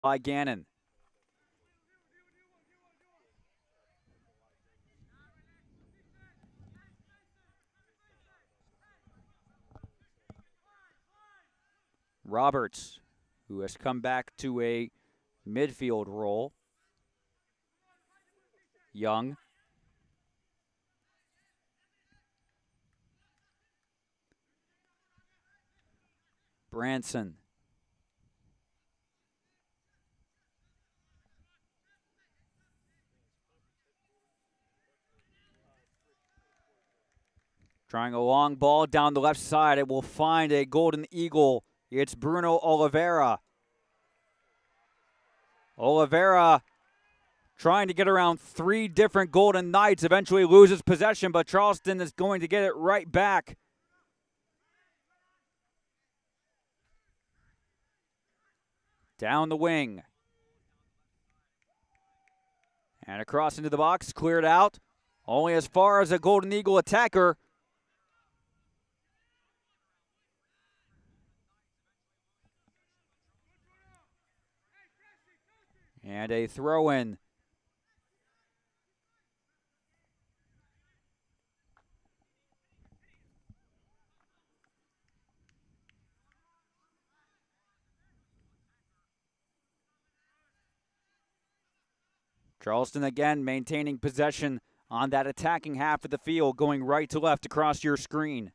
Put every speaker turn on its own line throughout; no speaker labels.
by Gannon. Roberts, who has come back to a midfield role. Young. Branson. Trying a long ball down the left side. It will find a Golden Eagle. It's Bruno Oliveira. Oliveira trying to get around 3 different Golden Knights. Eventually loses possession, but Charleston is going to get it right back. Down the wing. And across into the box, cleared out. Only as far as a Golden Eagle attacker. And a throw-in. Charleston again maintaining possession on that attacking half of the field, going right to left across your screen.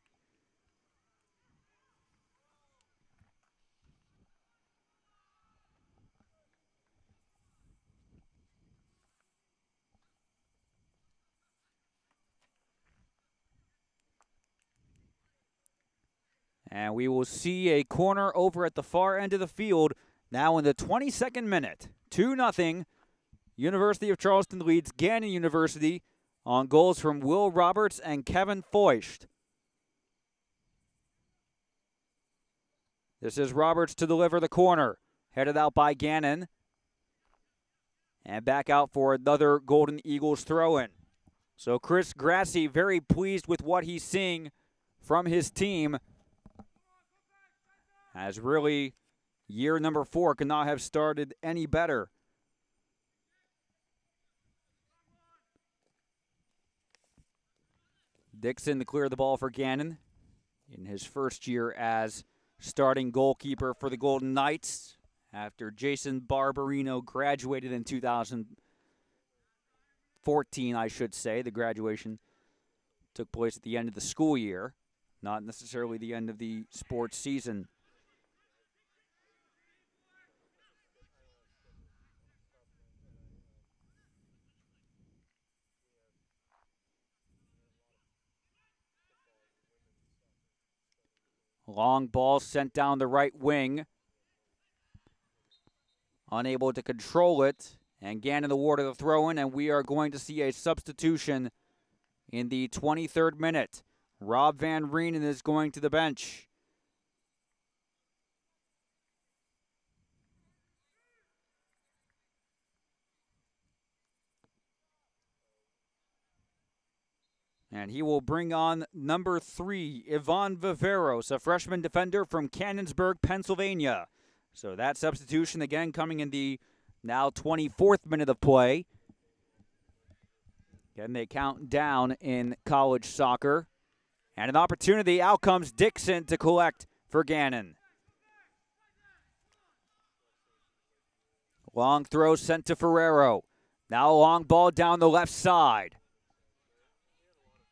And we will see a corner over at the far end of the field now in the 22nd minute. 2-0. University of Charleston leads Gannon University on goals from Will Roberts and Kevin Foist. This is Roberts to deliver the corner. Headed out by Gannon. And back out for another Golden Eagles throw-in. So Chris Grassi very pleased with what he's seeing from his team. As really, year number 4 could not have started any better. Dixon to clear the ball for Gannon in his first year as starting goalkeeper for the Golden Knights after Jason Barbarino graduated in 2014, I should say. The graduation took place at the end of the school year, not necessarily the end of the sports season. Long ball sent down the right wing. Unable to control it. And Gannon awarded the throw-in, and we are going to see a substitution in the 23rd minute. Rob Van Reenen is going to the bench. And he will bring on number 3, Ivan Viveros, a freshman defender from Cannonsburg, Pennsylvania. So that substitution again coming in the now 24th minute of play. Again, they count down in college soccer. And an opportunity, out comes Dixon to collect for Gannon. Long throw sent to Ferrero. Now a long ball down the left side.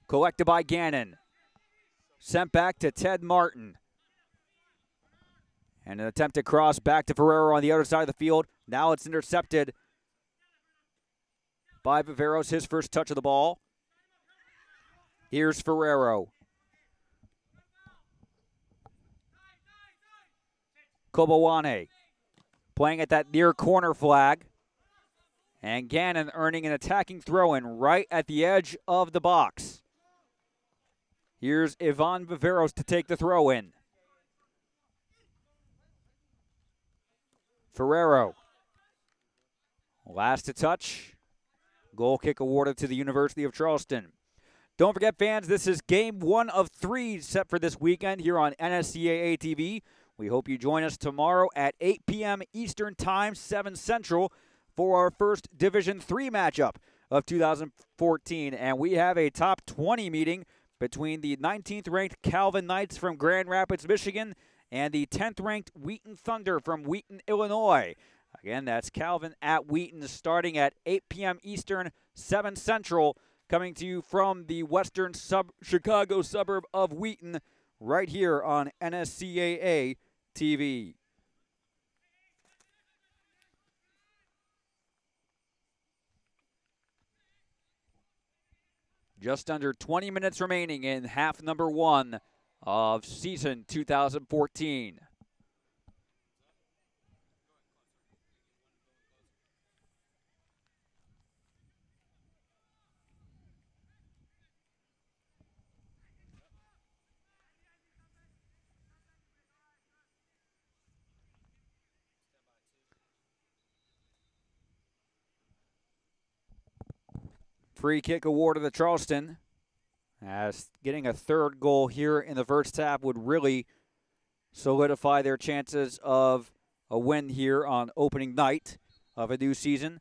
Collected by Gannon. Sent back to Ted Martin. And an attempted cross back to Ferrero on the other side of the field. Now it's intercepted by Viveros, his first touch of the ball. Here's Ferrero. Kobawane playing at that near corner flag. And Gannon earning an attacking throw-in right at the edge of the box. Here's Ivan Viveros to take the throw-in. Ferrero. Last to touch. Goal kick awarded to the University of Charleston. Don't forget, fans, this is game 1 of 3 set for this weekend here on NSCAA-TV. We hope you join us tomorrow at 8 p.m. Eastern Time, 7 Central, for our first Division III matchup of 2014. And we have a top 20 meeting between the 19th-ranked Calvin Knights from Grand Rapids, Michigan, and the 10th-ranked Wheaton Thunder from Wheaton, Illinois. Again, that's Calvin at Wheaton starting at 8 p.m. Eastern, 7 Central, coming to you from the western Chicago suburb of Wheaton, right here on NSCAA-TV. Just under 20 minutes remaining in half number 1 of season 2014. Free kick awarded to Charleston, as getting a third goal here in the first half would really solidify their chances of a win here on opening night of a new season.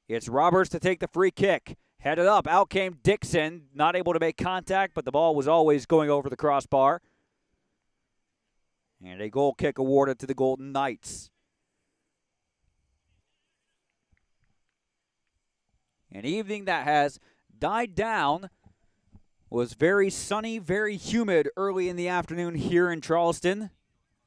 It's Roberts to take the free kick. Headed up, out came Dixon, not able to make contact, but the ball was always going over the crossbar. And a goal kick awarded to the Golden Knights. An evening that has died down. Was very sunny, very humid early in the afternoon here in Charleston.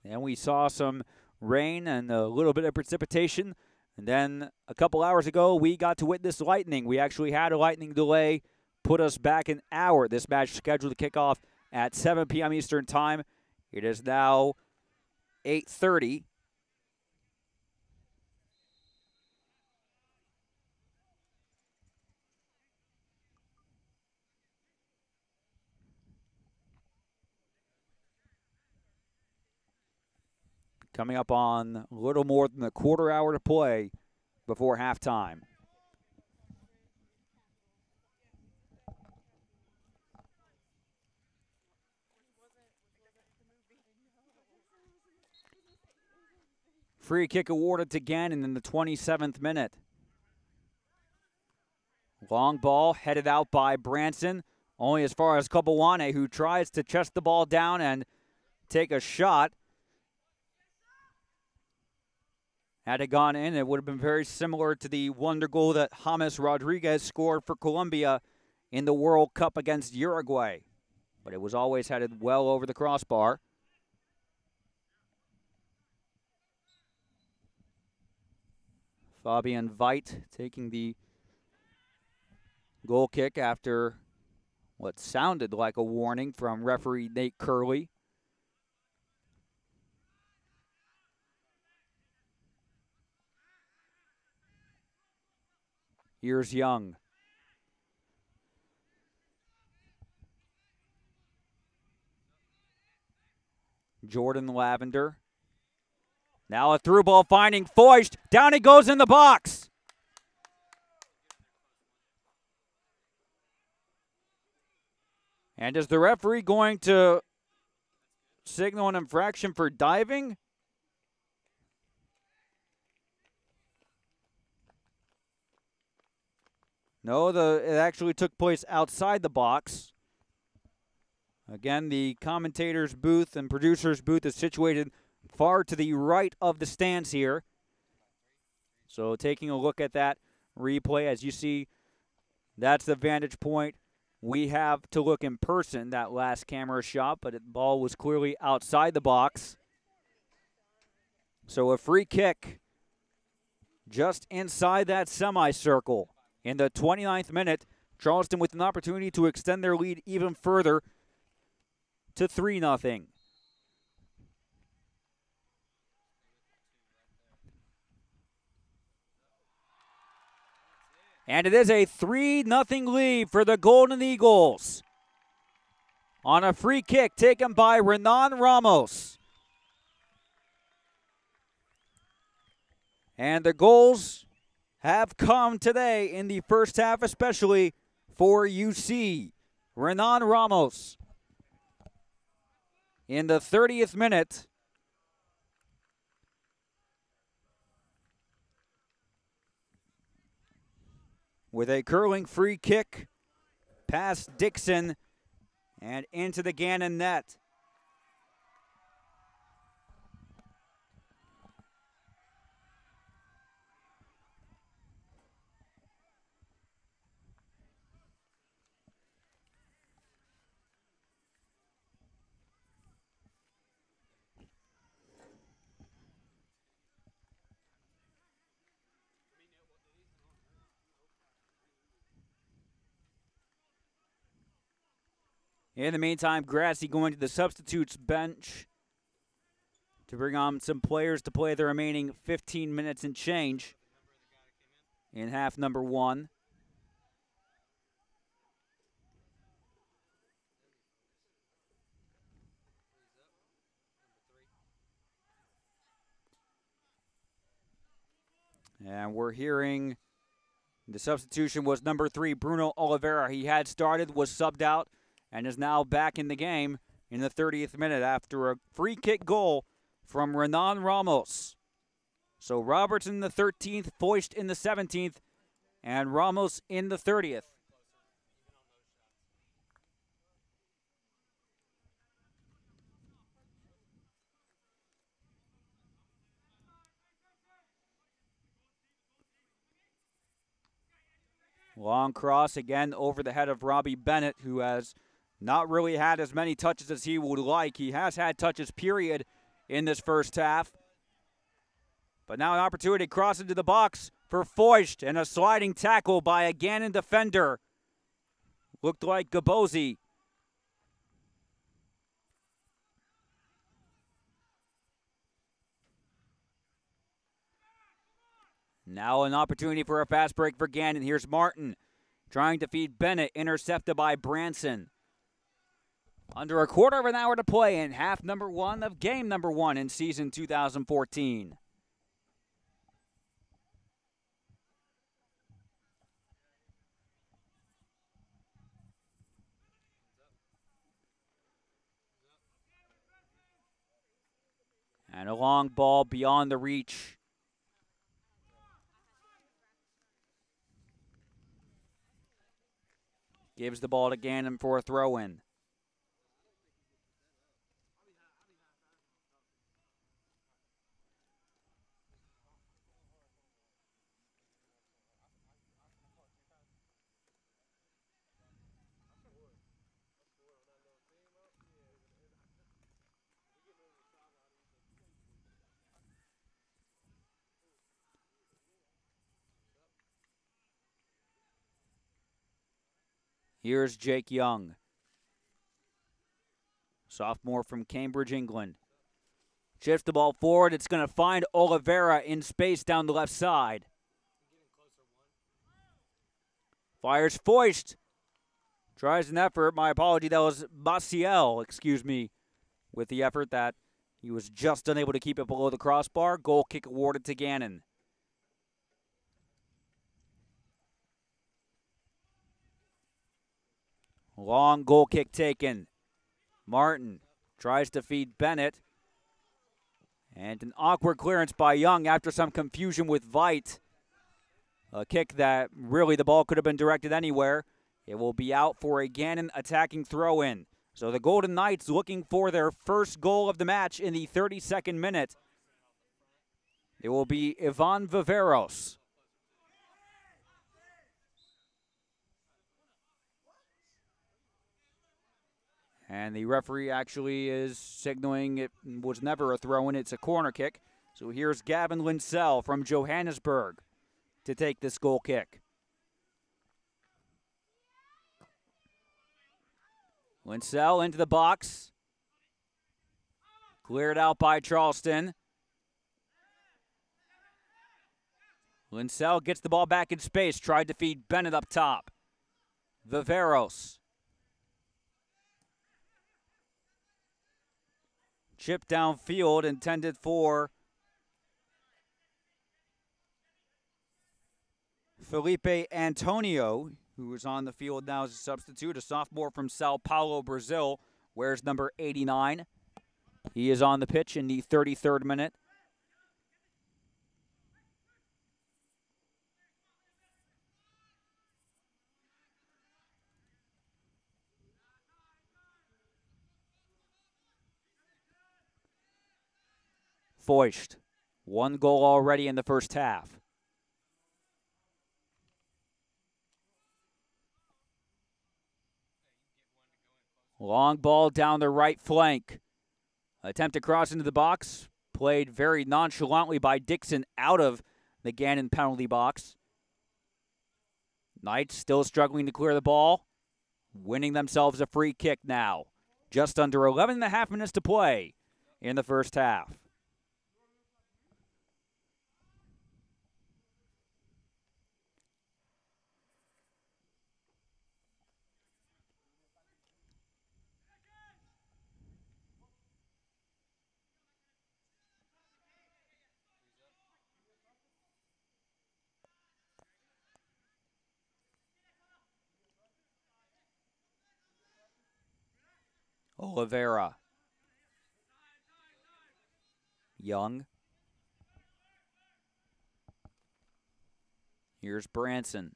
And we saw some rain and a little bit of precipitation. And then a couple hours ago, we got to witness lightning. We actually had a lightning delay, put us back an hour. This match scheduled to kick off at 7 p.m. Eastern Time. It is now 8:30. Coming up on a little more than a quarter hour to play before halftime. Free kick awarded to Gannon in the 27th minute. Long ball headed out by Branson, only as far as Kabawane, who tries to chest the ball down and take a shot. Had it gone in, it would have been very similar to the wonder goal that James Rodriguez scored for Colombia in the World Cup against Uruguay. But it was always headed well over the crossbar. Fabian Veit taking the goal kick after what sounded like a warning from referee Nate Curley. Here's Young. Jordan Lavender. Now a through ball finding Foist. Down he goes in the box. And is the referee going to signal an infraction for diving? No, it actually took place outside the box. Again, the commentator's booth and producer's booth is situated far to the right of the stands here. So taking a look at that replay, as you see, that's the vantage point. We have to look in person, that last camera shot, but the ball was clearly outside the box. So a free kick just inside that semicircle. In the 29th minute, Charleston with an opportunity to extend their lead even further to 3-0. And it is a 3-0 lead for the Golden Eagles on a free kick taken by Renan Ramos. And the goals have come today in the first half, especially for UC. Renan Ramos in the 30th minute with a curling free kick past Dixon and into the Gannon net. In the meantime, Grassy going to the substitutes bench to bring on some players to play the remaining 15 minutes and change in half number 1. And we're hearing the substitution was number 3, Bruno Oliveira. He had started, was subbed out, and is now back in the game in the 30th minute after a free kick goal from Renan Ramos. So Roberts in the 13th, Foist in the 17th, and Ramos in the 30th. Long cross again over the head of Robbie Bennett, who has not really had as many touches as he would like. He has had touches, period, in this first half. But now an opportunity to cross into the box for Foist, and a sliding tackle by a Gannon defender. Looked like Gabosi. Now an opportunity for a fast break for Gannon. Here's Martin trying to feed Bennett, intercepted by Branson. Under a quarter of an hour to play in half number 1 of game number 1 in season 2014. And a long ball beyond the reach. Gives the ball to Gannon for a throw-in. Here's Jake Young, sophomore from Cambridge, England. Shifts the ball forward. It's going to find Oliveira in space down the left side. Fires Foist. Tries an effort. My apology, that was Maciel, excuse me, with the effort that he was just unable to keep it below the crossbar. Goal kick awarded to Gannon. Long goal kick taken. Martin tries to feed Bennett. And an awkward clearance by Young after some confusion with Veit. A kick that really the ball could have been directed anywhere. It will be out for a Gannon attacking throw-in. So the Golden Knights looking for their first goal of the match in the 32nd minute. It will be Ivan Viveros. And the referee actually is signaling it was never a throw-in, it's a corner kick. So here's Gavin Linsell from Johannesburg to take this goal kick. Linsell into the box. Cleared out by Charleston. Linsell gets the ball back in space, tried to feed Bennett up top. Viveros. Chip downfield intended for Felipe Antonio, who is on the field now as a substitute, a sophomore from Sao Paulo, Brazil, wears number 89. He is on the pitch in the 33rd minute. Foist, 1 goal already in the first half. Long ball down the right flank. Attempt to cross into the box. Played very nonchalantly by Dixon out of the Gannon penalty box. Knights still struggling to clear the ball. Winning themselves a free kick now. Just under 11.5 minutes to play in the first half. Oliveira. Young. Here's Branson.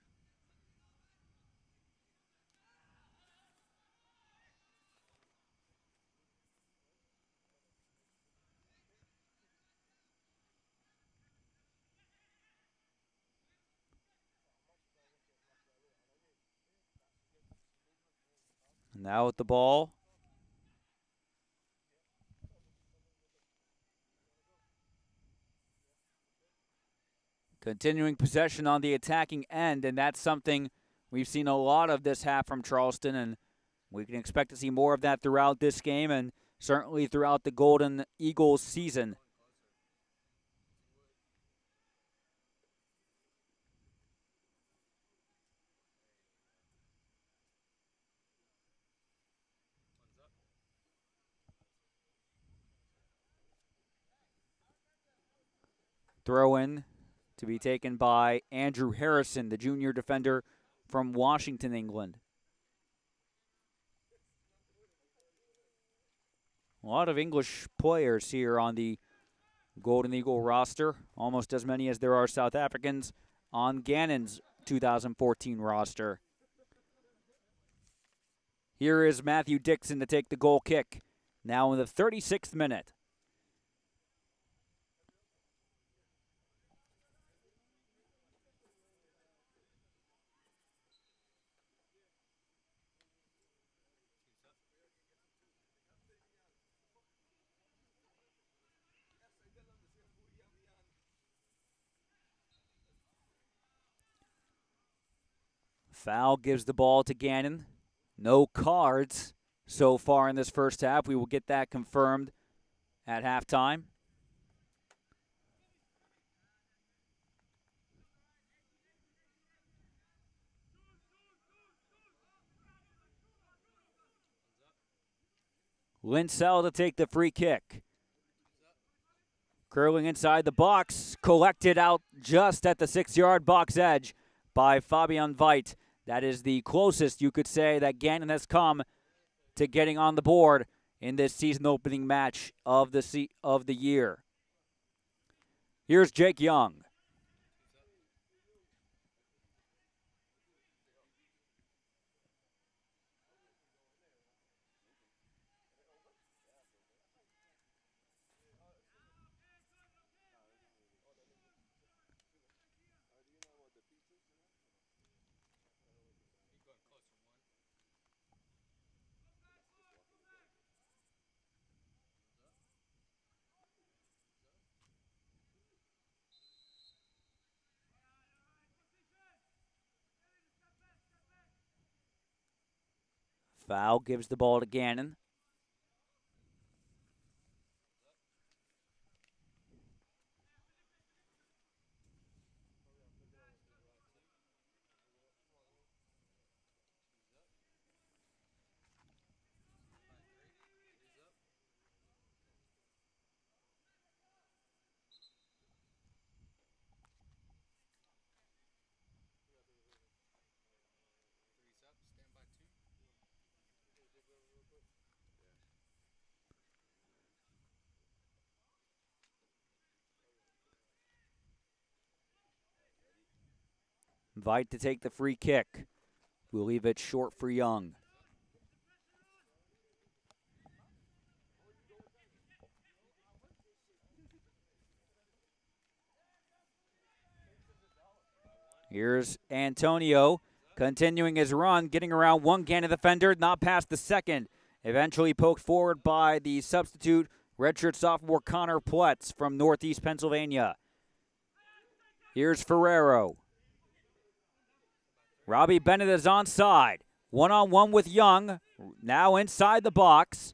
Now with the ball. Continuing possession on the attacking end, and that's something we've seen a lot of this half from Charleston, and we can expect to see more of that throughout this game and certainly throughout the Golden Eagles season. Throw in to be taken by Andrew Harrison, the junior defender from Washington, England. A lot of English players here on the Golden Eagle roster, almost as many as there are South Africans on Gannon's 2014 roster. Here is Matthew Dixon to take the goal kick, now in the 36th minute. Foul gives the ball to Gannon. No cards so far in this first half. We will get that confirmed at halftime. Linsell to take the free kick. Curling inside the box, collected out just at the 6-yard box edge by Fabian Veit. That is the closest you could say that Gannon has come to getting on the board in this season opening match of the year. Here's Jake Young. Foul gives the ball to Gannon. Veit to take the free kick. We'll leave it short for Young. Here's Antonio continuing his run, getting around one Gannon defender, not past the second. Eventually poked forward by the substitute redshirt sophomore Connor Pletz from Northeast Pennsylvania. Here's Ferrero. Robbie Bennett is onside. One-on-one with Young, now inside the box.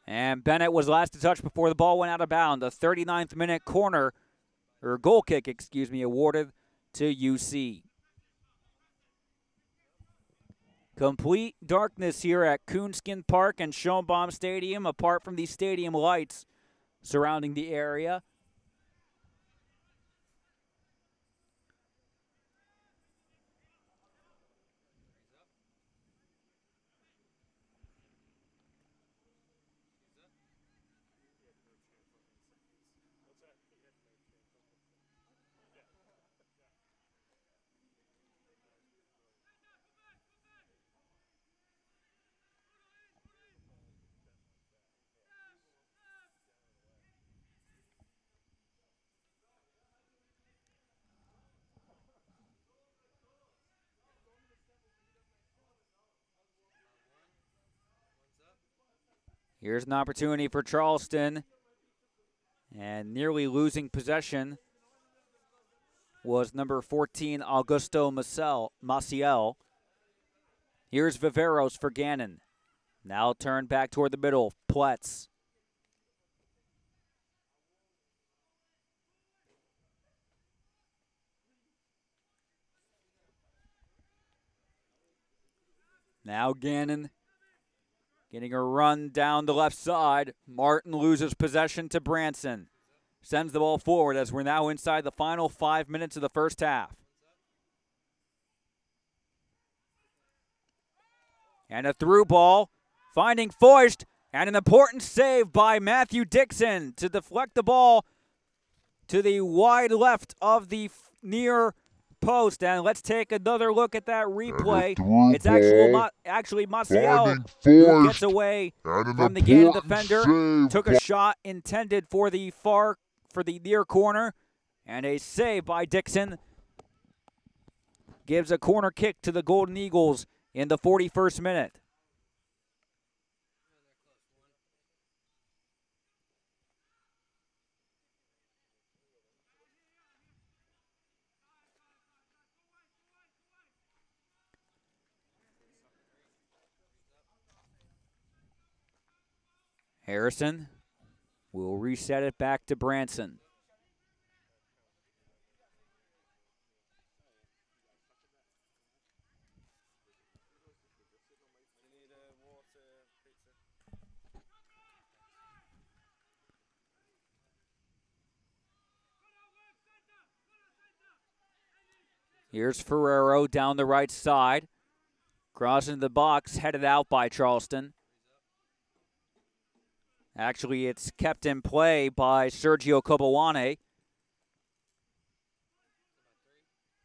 And Bennett was last to touch before the ball went out of bounds. A 39th minute goal kick, awarded to UC. Complete darkness here at Coonskin Park and Schoenbaum Stadium, apart from the stadium lights surrounding the area. Here's an opportunity for Charleston, and nearly losing possession was number 14, Augusto Maciel. Here's Viveros for Gannon. Now turned back toward the middle, Pletz. Now Gannon getting a run down the left side. Martin loses possession to Branson. Sends the ball forward as we're now inside the final 5 minutes of the first half. And a through ball, finding Foist, and an important save by Matthew Dixon to deflect the ball to the wide left of the near post. And let's take another look at that replay. It's actually Maciel who gets away from the Gannon defender. Took a shot intended for the near corner, and a save by Dixon gives a corner kick to the Golden Eagles in the 41st minute. Harrison will reset it back to Branson. Here's Ferrero down the right side. Crossing the box, headed out by Charleston. Actually, it's kept in play by Sergio Cobawane.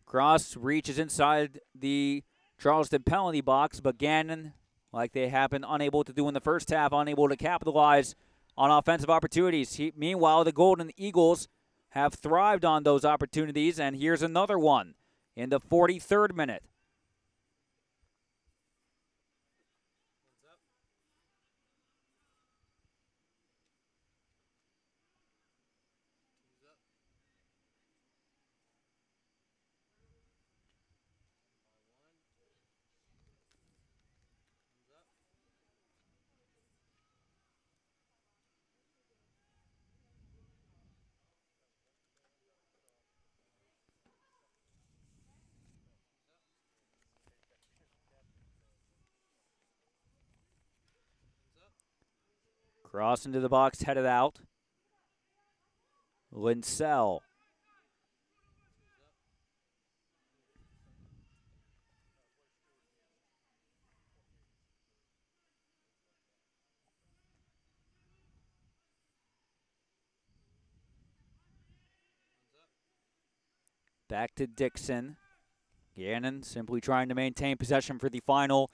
Cross reaches inside the Charleston penalty box, but Gannon, like they have been unable to do in the first half, unable to capitalize on offensive opportunities. Meanwhile, the Golden Eagles have thrived on those opportunities, and here's another one in the 43rd minute. Cross into the box, headed out. Linsell. Back to Dixon. Gannon simply trying to maintain possession for the final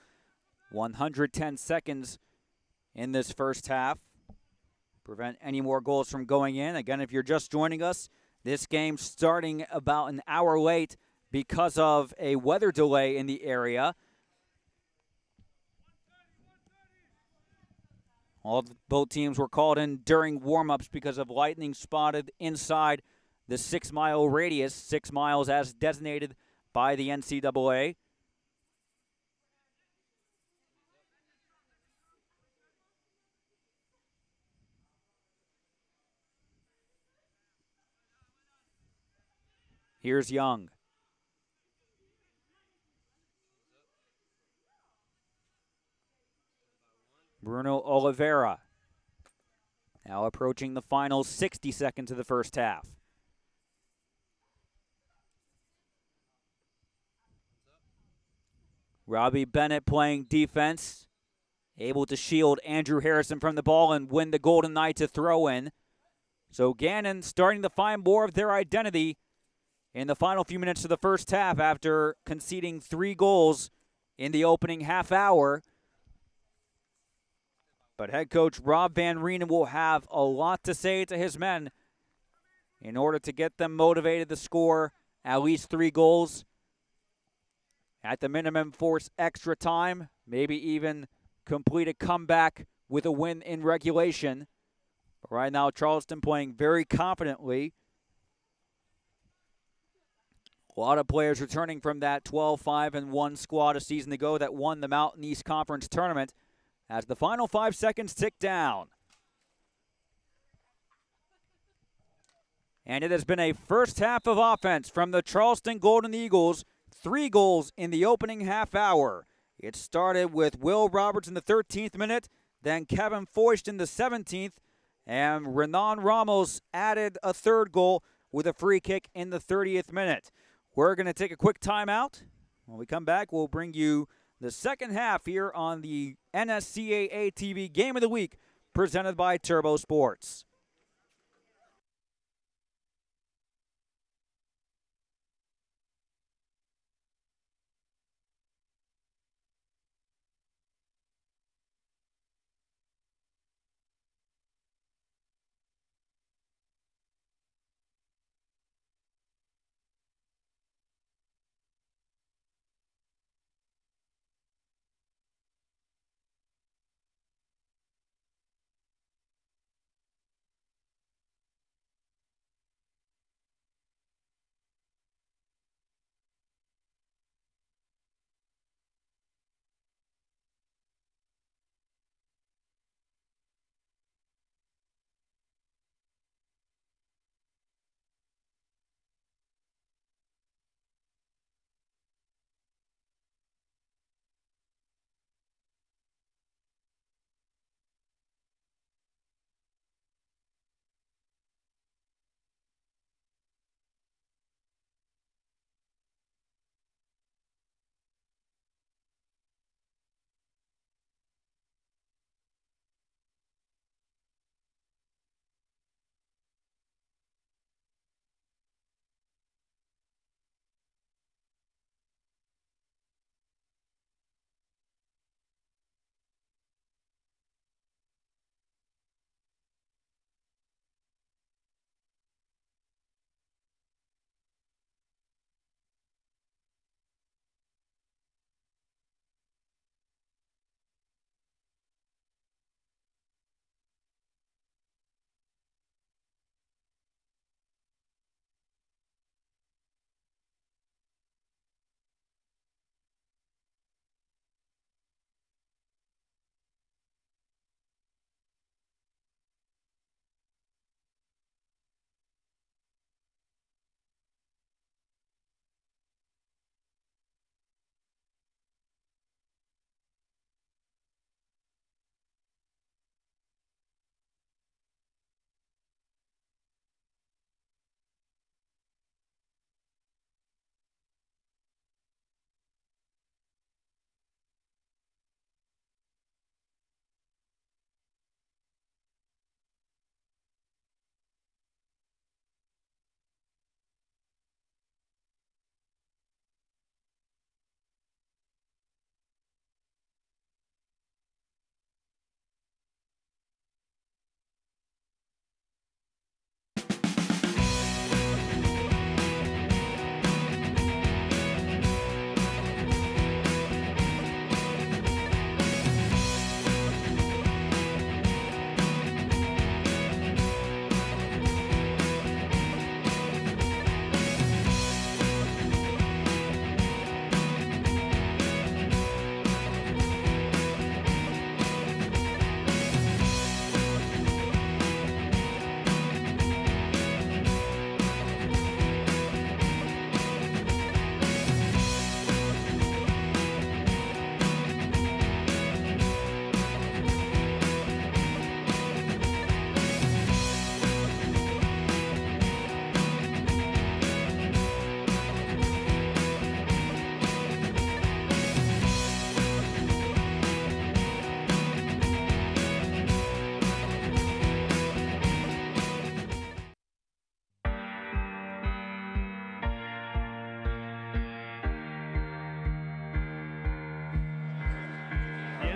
110 seconds in this first half. prevent any more goals from going in. Again, if you're just joining us, this game starting about an hour late because of a weather delay in the area. Both teams were called in during warm-ups because of lightning spotted inside the 6-mile radius, 6 miles as designated by the NCAA. Here's Young. Bruno Oliveira. Now approaching the final 60 seconds of the first half. Robbie Bennett playing defense. Able to shield Andrew Harrison from the ball and win the Golden Knights a throw-in. So Gannon starting to find more of their identity in the final few minutes of the first half after conceding 3 goals in the opening half hour. But head coach Rob Van Reenen will have a lot to say to his men in order to get them motivated to score at least 3 goals. At the minimum, force extra time, maybe even complete a comeback with a win in regulation. But right now, Charleston playing very confidently. A lot of players returning from that 12-5-1 squad a season ago that won the Mountain East Conference tournament as the final 5 seconds tick down. And it has been a first half of offense from the Charleston Golden Eagles. 3 goals in the opening half hour. It started with Will Roberts in the 13th minute, then Kevin Foist in the 17th, and Renan Ramos added a 3rd goal with a free kick in the 30th minute. We're going to take a quick timeout. When we come back, we'll bring you the second half here on the NSCAA-TV Game of the Week presented by Turbo Sports.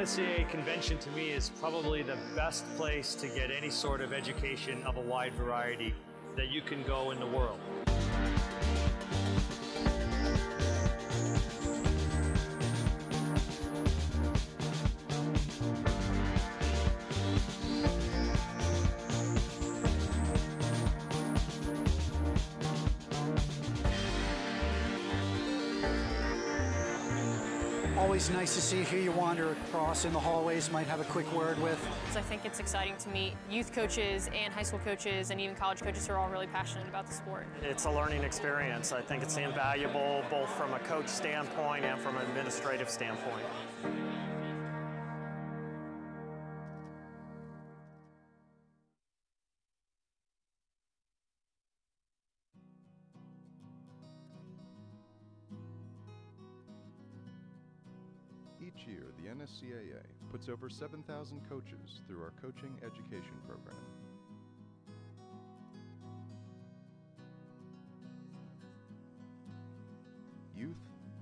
NSCAA convention to me is probably the best place to get any sort of education of a wide variety that you can go in the world.
Always nice to see who you wander across in the hallways, might have a quick word with.
So I think it's exciting to meet youth coaches and high school coaches and even college coaches who are all really passionate about the sport.
It's a learning experience. I think it's invaluable both from a coach standpoint and from an administrative standpoint.
Each year, the NSCAA puts over 7,000 coaches through our coaching education program. Youth,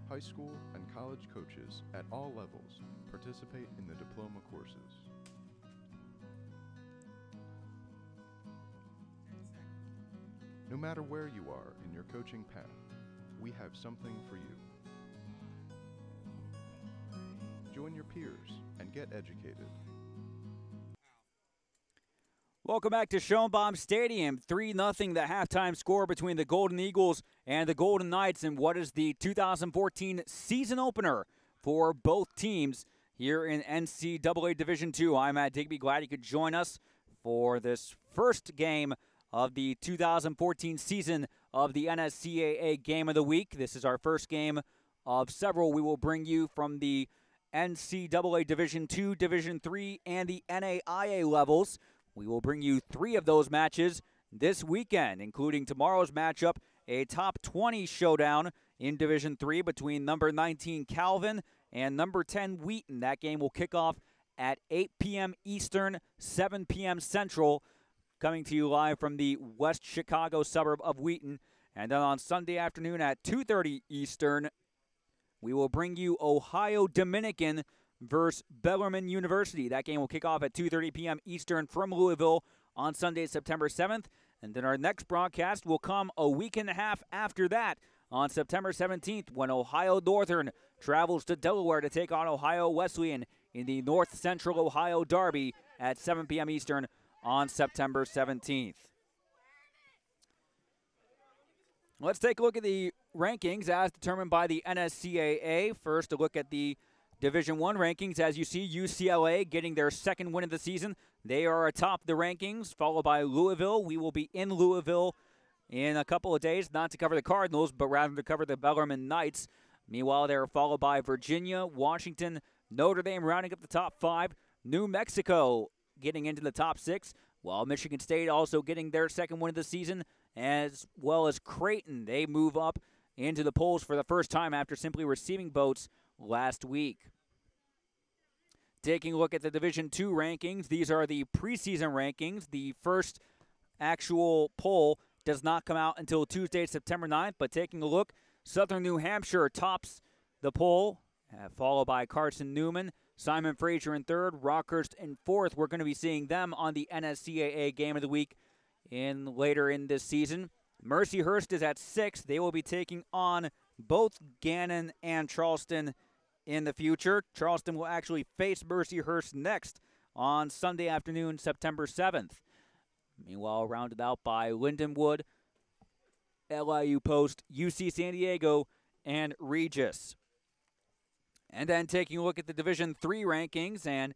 high school, and college coaches at all levels participate in the diploma courses. No matter where you are in your coaching path, we have something for you. Join your peers and get educated.
Welcome back to Schoenbaum Stadium. 3-0 the halftime score between the Golden Eagles and the Golden Knights in what is the 2014 season opener for both teams here in NCAA Division II. I'm Matt Digby. Glad you could join us for this first game of the 2014 season of the NSCAA Game of the Week. This is our first game of several we will bring you from the NCAA Division II, Division III, and the NAIA levels. We will bring you 3 of those matches this weekend, including tomorrow's matchup, a top 20 showdown in Division III between number 19 Calvin and number 10 Wheaton. That game will kick off at 8 p.m. Eastern, 7 p.m. Central, coming to you live from the West Chicago suburb of Wheaton. And then on Sunday afternoon at 2:30 Eastern, we will bring you Ohio Dominican versus Bellarmine University. That game will kick off at 2:30 p.m. Eastern from Louisville on Sunday, September 7th. And then our next broadcast will come a week and a half after that on September 17th when Ohio Northern travels to Delaware to take on Ohio Wesleyan in the North Central Ohio Derby at 7 p.m. Eastern on September 17th. Let's take a look at the rankings as determined by the NSCAA. First, a look at the Division I rankings. As you see, UCLA getting their second win of the season. They are atop the rankings, followed by Louisville. We will be in Louisville in a couple of days, not to cover the Cardinals, but rather to cover the Bellarmine Knights. Meanwhile, they're followed by Virginia, Washington, Notre Dame rounding up the top 5, New Mexico getting into the top 6, while Michigan State also getting their second win of the season, as well as Creighton. They move up into the polls for the first time after simply receiving votes last week. Taking a look at the Division II rankings, these are the preseason rankings. The first actual poll does not come out until Tuesday, September 9th, but taking a look, Southern New Hampshire tops the poll, followed by Carson Newman, Simon Fraser in third, Rockhurst in fourth. We're going to be seeing them on the NSCAA Game of the Week later in this season. Mercyhurst is at 6. They will be taking on both Gannon and Charleston in the future. Charleston will actually face Mercyhurst next on Sunday afternoon, September 7th. Meanwhile, rounded out by Lindenwood, LIU Post, UC San Diego, and Regis. And then taking a look at the Division III rankings, and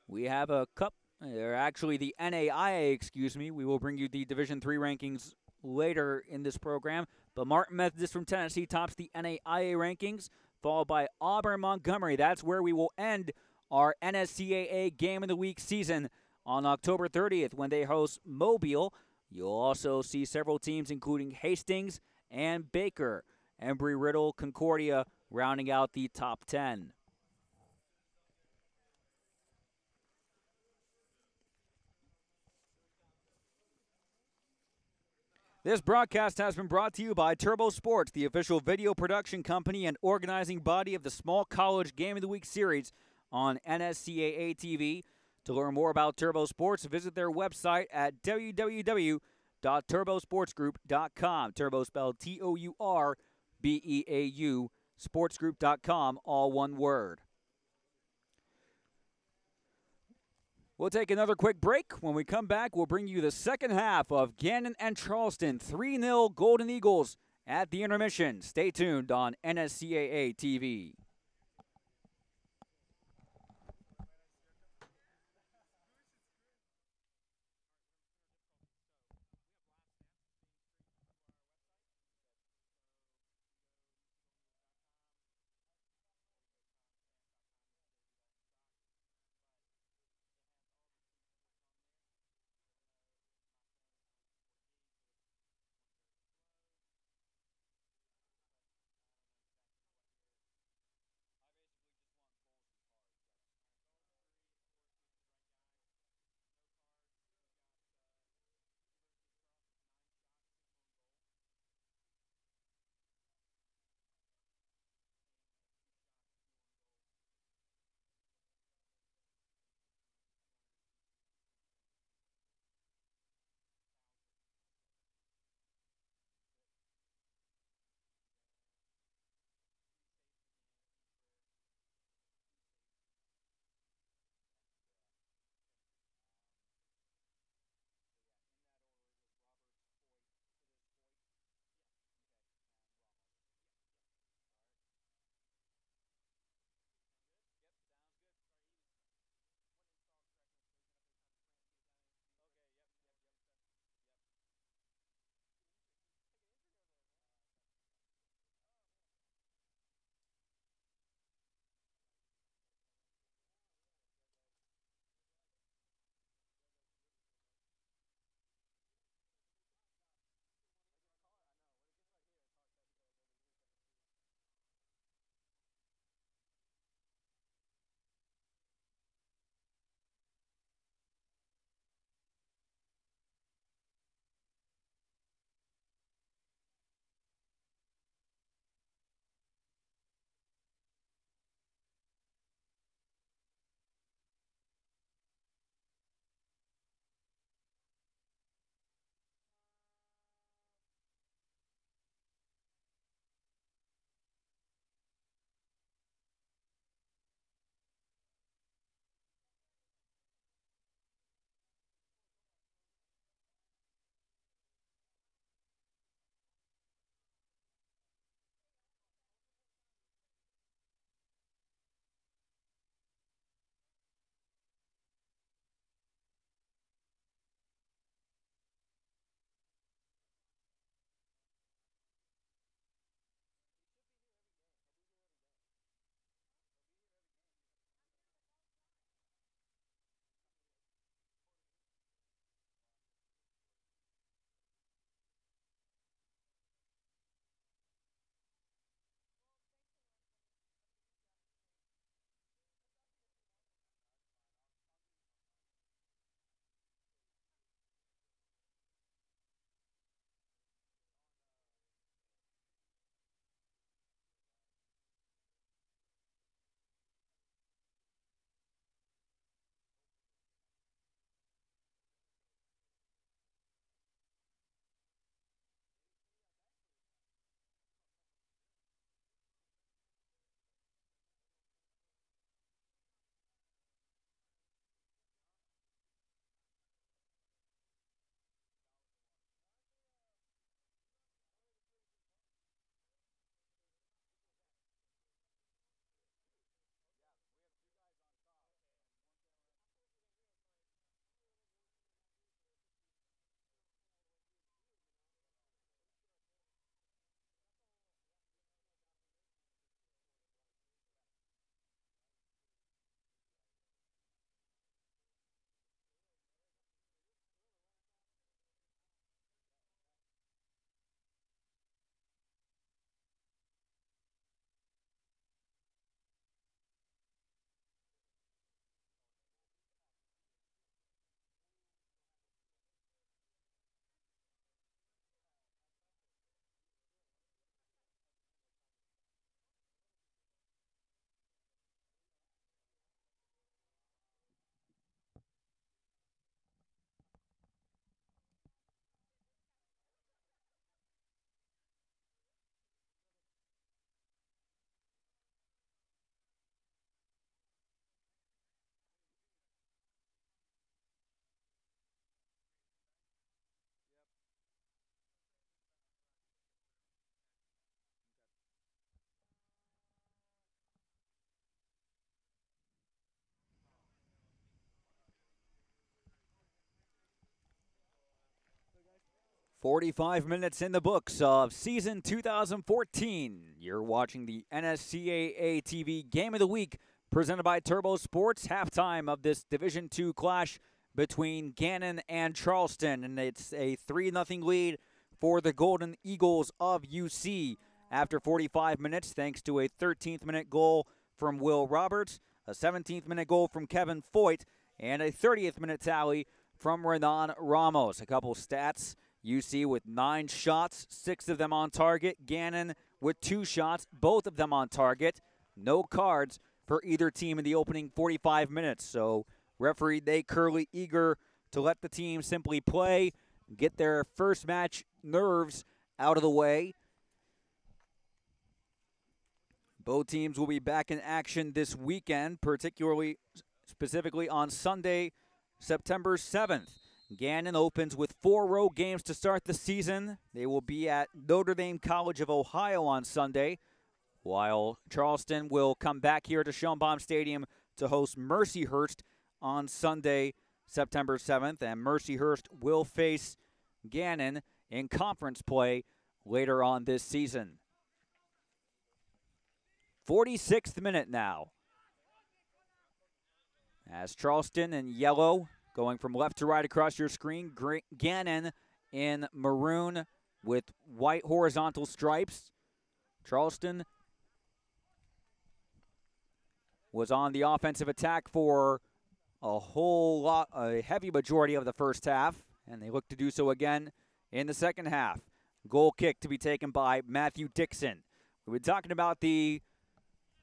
we have a couple. They're actually the NAIA, excuse me. We will bring you the Division III rankings later in this program. But Martin Methodist from Tennessee tops the NAIA rankings, followed by Auburn Montgomery. That's where we will end our NSCAA Game of the Week season on October 30th when they host Mobile. You'll also see several teams including Hastings and Baker, Embry-Riddle, Concordia rounding out the top 10. This broadcast has been brought to you by Turbo Sports, the official video production company and organizing body of the Small College Game of the Week series on NSCAA-TV. To learn more about Turbo Sports, visit their website at www.turbosportsgroup.com. Turbo spelled T-O-U-R-B-E-A-U, sportsgroup.com, all one word. We'll take another quick break. When we come back, we'll bring you the second half of Gannon and Charleston, 3-0 Golden Eagles at the intermission. Stay tuned on NSCAA-TV. 45 minutes in the books of season 2014. You're watching the NSCAA-TV Game of the Week presented by Turbo Sports. Halftime of this Division II clash between Gannon and Charleston. And it's a 3-0 lead for the Golden Eagles of UC after 45 minutes, thanks to a 13th-minute goal from Will Roberts, a 17th-minute goal from Kevin Foyt, and a 30th-minute tally from Renan Ramos. A couple stats. UC with 9 shots, 6 of them on target. Gannon with 2 shots, both of them on target. No cards for either team in the opening 45 minutes. So referee Nate Curley eager to let the team simply play, get their first match nerves out of the way. Both teams will be back in action this weekend, specifically on Sunday, September 7th. Gannon opens with 4 road games to start the season. They will be at Notre Dame College of Ohio on Sunday, while Charleston will come back here to Schonbaum Stadium to host Mercyhurst on Sunday, September 7th. And Mercyhurst will face Gannon in conference play later on this season. 46th minute now, as Charleston in yellow, going from left to right across your screen. Gannon in maroon with white horizontal stripes. Charleston was on the offensive attack for a heavy majority of the first half, and they look to do so again in the second half. Goal kick to be taken by Matthew Dixon. We've been talking about the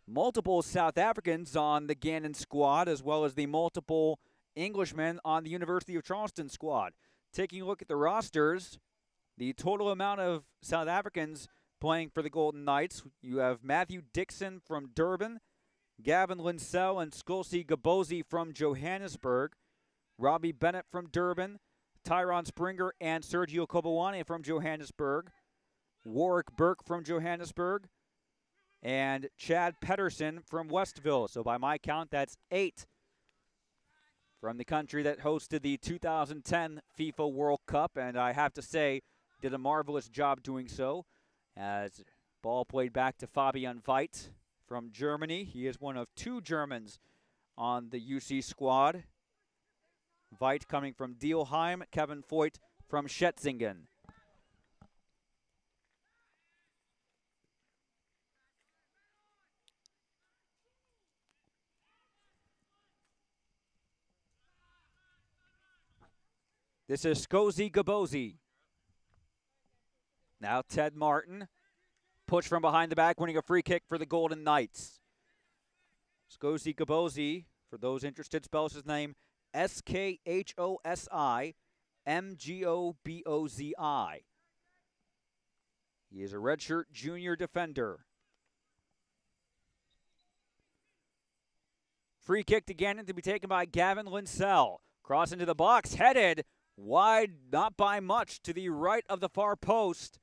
multiple South Africans on the Gannon squad, as well as the multiple Englishmen on the University of Charleston squad. Taking a look at the rosters, the total amount of South Africans playing for the Golden Knights, you have Matthew Dixon from Durban, Gavin Linsell and Skolsi Gabozi from Johannesburg, Robbie Bennett from Durban, Tyron Springer and Sergio Kobawane from Johannesburg, Warwick Burke from Johannesburg, and Chad Pedersen from Westville. So by my count, that's 8 from the country that hosted the 2010 FIFA World Cup, and I have to say, did a marvelous job doing so, as ball played back to Fabian Veit from Germany. He is one of 2 Germans on the UC squad. Veit coming from Dielheim, Kevin Foyt from Schetzingen. This is Skolsi Gabozi. Now Ted Martin. Push from behind the back, winning a free kick for the Golden Knights. Skolsi Gabozi, for those interested, spells his name Skhosi Mgobozi. He is a redshirt junior defender. Free kick to Gannon to be taken by Gavin Linsell. Cross into the box, headed wide, not by much, to the right of the far post.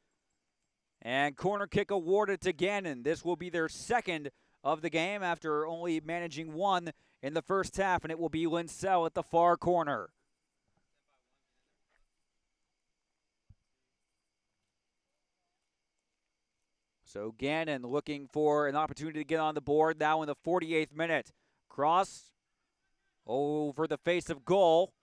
And corner kick awarded to Gannon. This will be their second of the game after only managing 1 in the first half, and it will be Linsell at the far corner. So Gannon looking for an opportunity to get on the board now in the 48th minute. Cross over the face of goal.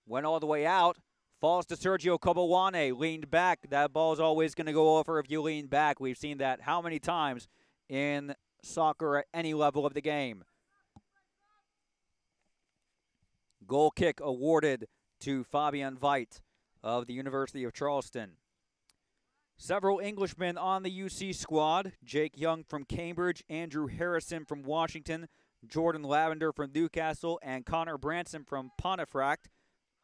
Went all the way out. Falls to Sergio Kobawane. Leaned back. That ball is always going to go over if you lean back. We've seen that how many times in soccer at any level of the game. Goal kick awarded to Fabian Veit of the University of Charleston. Several Englishmen on the UC squad. Jake Young from Cambridge, Andrew Harrison from Washington, Jordan Lavender from Newcastle, and Connor Branson from Pontefract.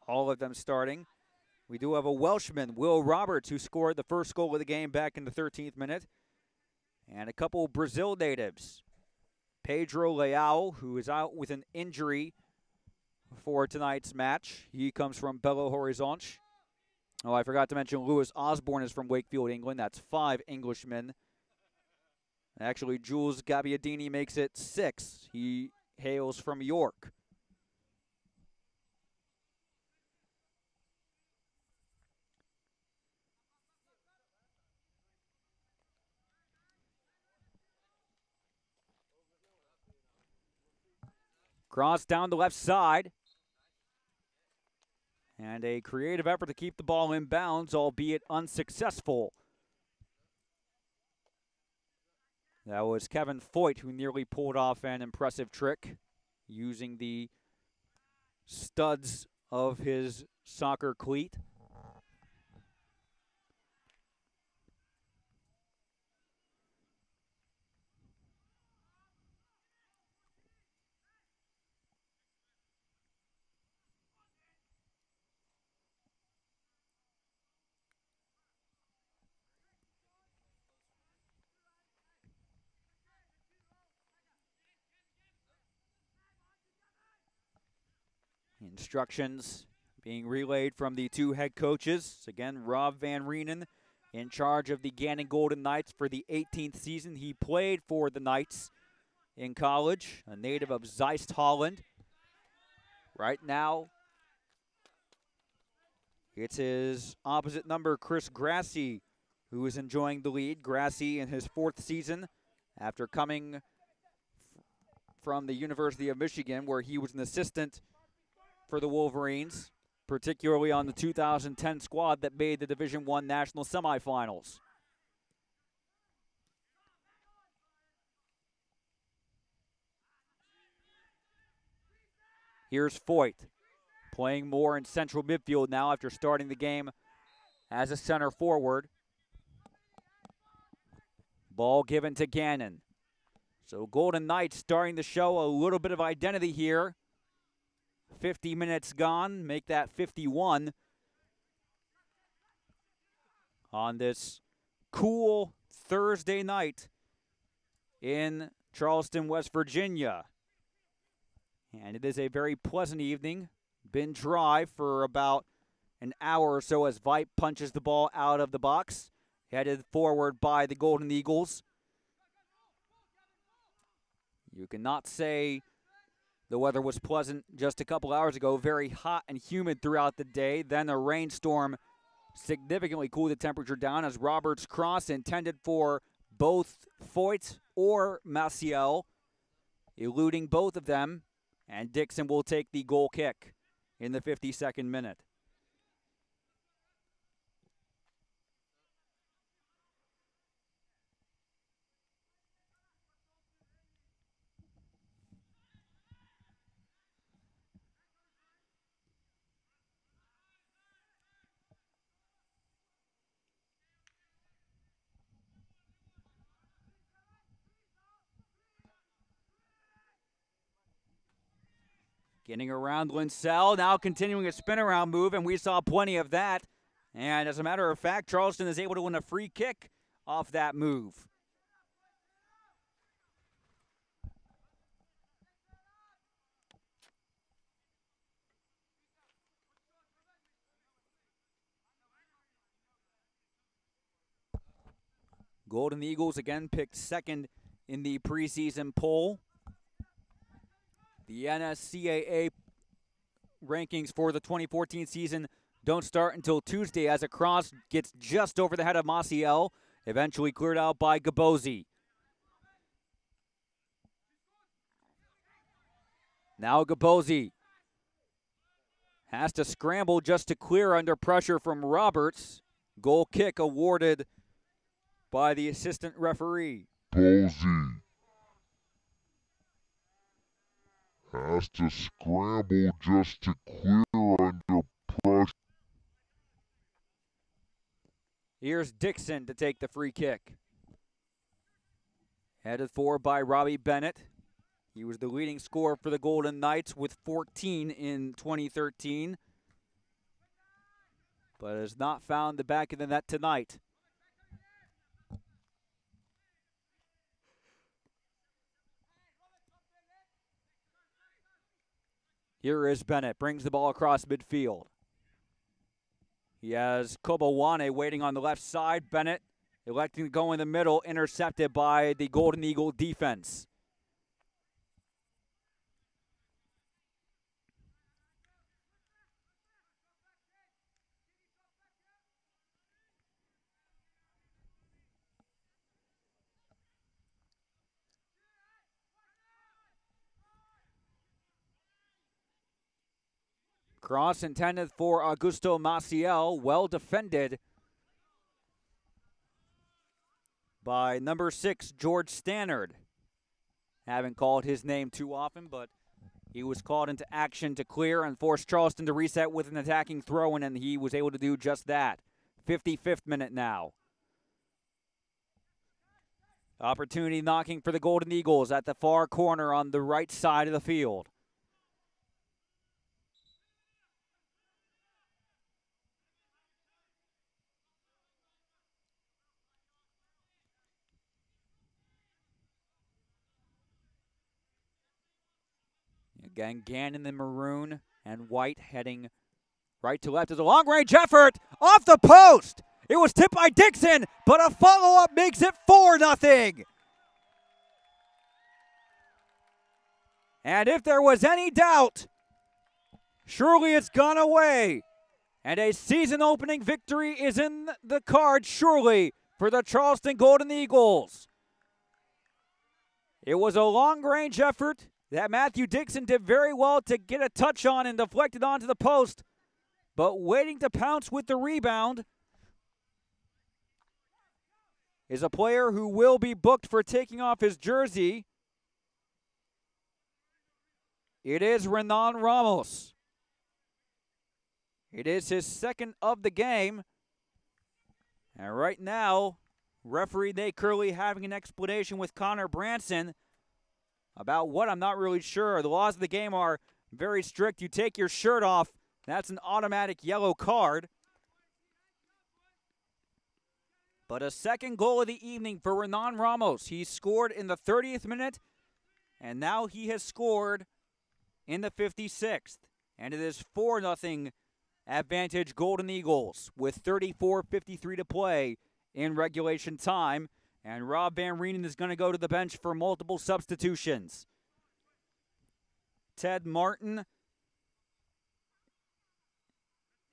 All of them starting. We do have a Welshman, Will Roberts, who scored the first goal of the game back in the 13th minute. And a couple Brazil natives. Pedro Leao, who is out with an injury for tonight's match. He comes from Belo Horizonte. Oh, I forgot to mention Lewis Osborne is from Wakefield, England. That's 5 Englishmen. Actually, Jules Gabbiadini makes it 6. He hails from York. Cross down the left side. And a creative effort to keep the ball in bounds, albeit unsuccessful. That was Kevin Foyt who nearly pulled off an impressive trick using the studs of his soccer cleat. Instructions being relayed from the two head coaches. Again, Rob Van Reenen in charge of the Gannon Golden Knights for the 18th season. He played for the Knights in college, a native of Zeist, Holland. Right now, it's his opposite number, Chris Grassi, who is enjoying the lead. Grassi in his 4th season after coming from the University of Michigan, where he was an assistant for the Wolverines, particularly on the 2010 squad that made the Division I national semifinals. Here's Foyt, playing more in central midfield now after starting the game as a center forward. Ball given to Gannon. So Golden Knights starting to show a little bit of identity here. 50 minutes gone, make that 51 on this cool Thursday night in Charleston, West Virginia. And it is a very pleasant evening. Been dry for about an hour or so as Vipe punches the ball out of the box, headed forward by the Golden Eagles. You cannot say the weather was pleasant just a couple hours ago, very hot and humid throughout the day. Then a rainstorm significantly cooled the temperature down as Roberts' cross intended for both Foyt or Maciel, eluding both of them, and Dixon will take the goal kick in the 52nd minute. Getting around Linsell, now continuing a spin-around move, and we saw plenty of that. And as a matter of fact, Charleston is able to win a free kick off that move. Golden Eagles again picked 2nd in the preseason poll. The NSCAA rankings for the 2014 season don't start until Tuesday as a cross gets just over the head of Maciel, eventually cleared out by Gabozzi. Now Gabozzi has to scramble just to clear under pressure from Roberts. Goal kick awarded by the assistant referee.
Gabozzi has to scramble just to clear under pressure.
Here's Dixon to take the free kick. Headed for by Robbie Bennett. He was the leading scorer for the Golden Knights with 14 in 2013, but has not found the back of the net tonight. Here is Bennett, brings the ball across midfield. He has Kobawane waiting on the left side. Bennett electing to go in the middle, intercepted by the Golden Eagle defense. Cross intended for Augusto Maciel, well defended by number 6, George Stannard. Haven't called his name too often, but he was called into action to clear and force Charleston to reset with an attacking throw-in, and he was able to do just that. 55th minute now. Opportunity knocking for the Golden Eagles at the far corner on the right side of the field. Again, Gannon in maroon and white heading right to left as a long-range effort off the post. It was tipped by Dixon, but a follow-up makes it 4-0. And if there was any doubt, surely it's gone away. And a season-opening victory is in the cards, surely, for the Charleston Golden Eagles. It was a long-range effort that Matthew Dixon did very well to get a touch on and deflected onto the post, but waiting to pounce with the rebound is a player who will be booked for taking off his jersey. It is Renan Ramos. It is his second of the game. And right now, referee Nate Curley having an explanation with Connor Branson about what I'm not really sure. The laws of the game are very strict. You take your shirt off, that's an automatic yellow card. But a second goal of the evening for Renan Ramos. He scored in the 30th minute, and now he has scored in the 56th. And it is 4-0 advantage Golden Eagles with 34:53 to play in regulation time. And Rob Van Reenen is going to go to the bench for multiple substitutions. Ted Martin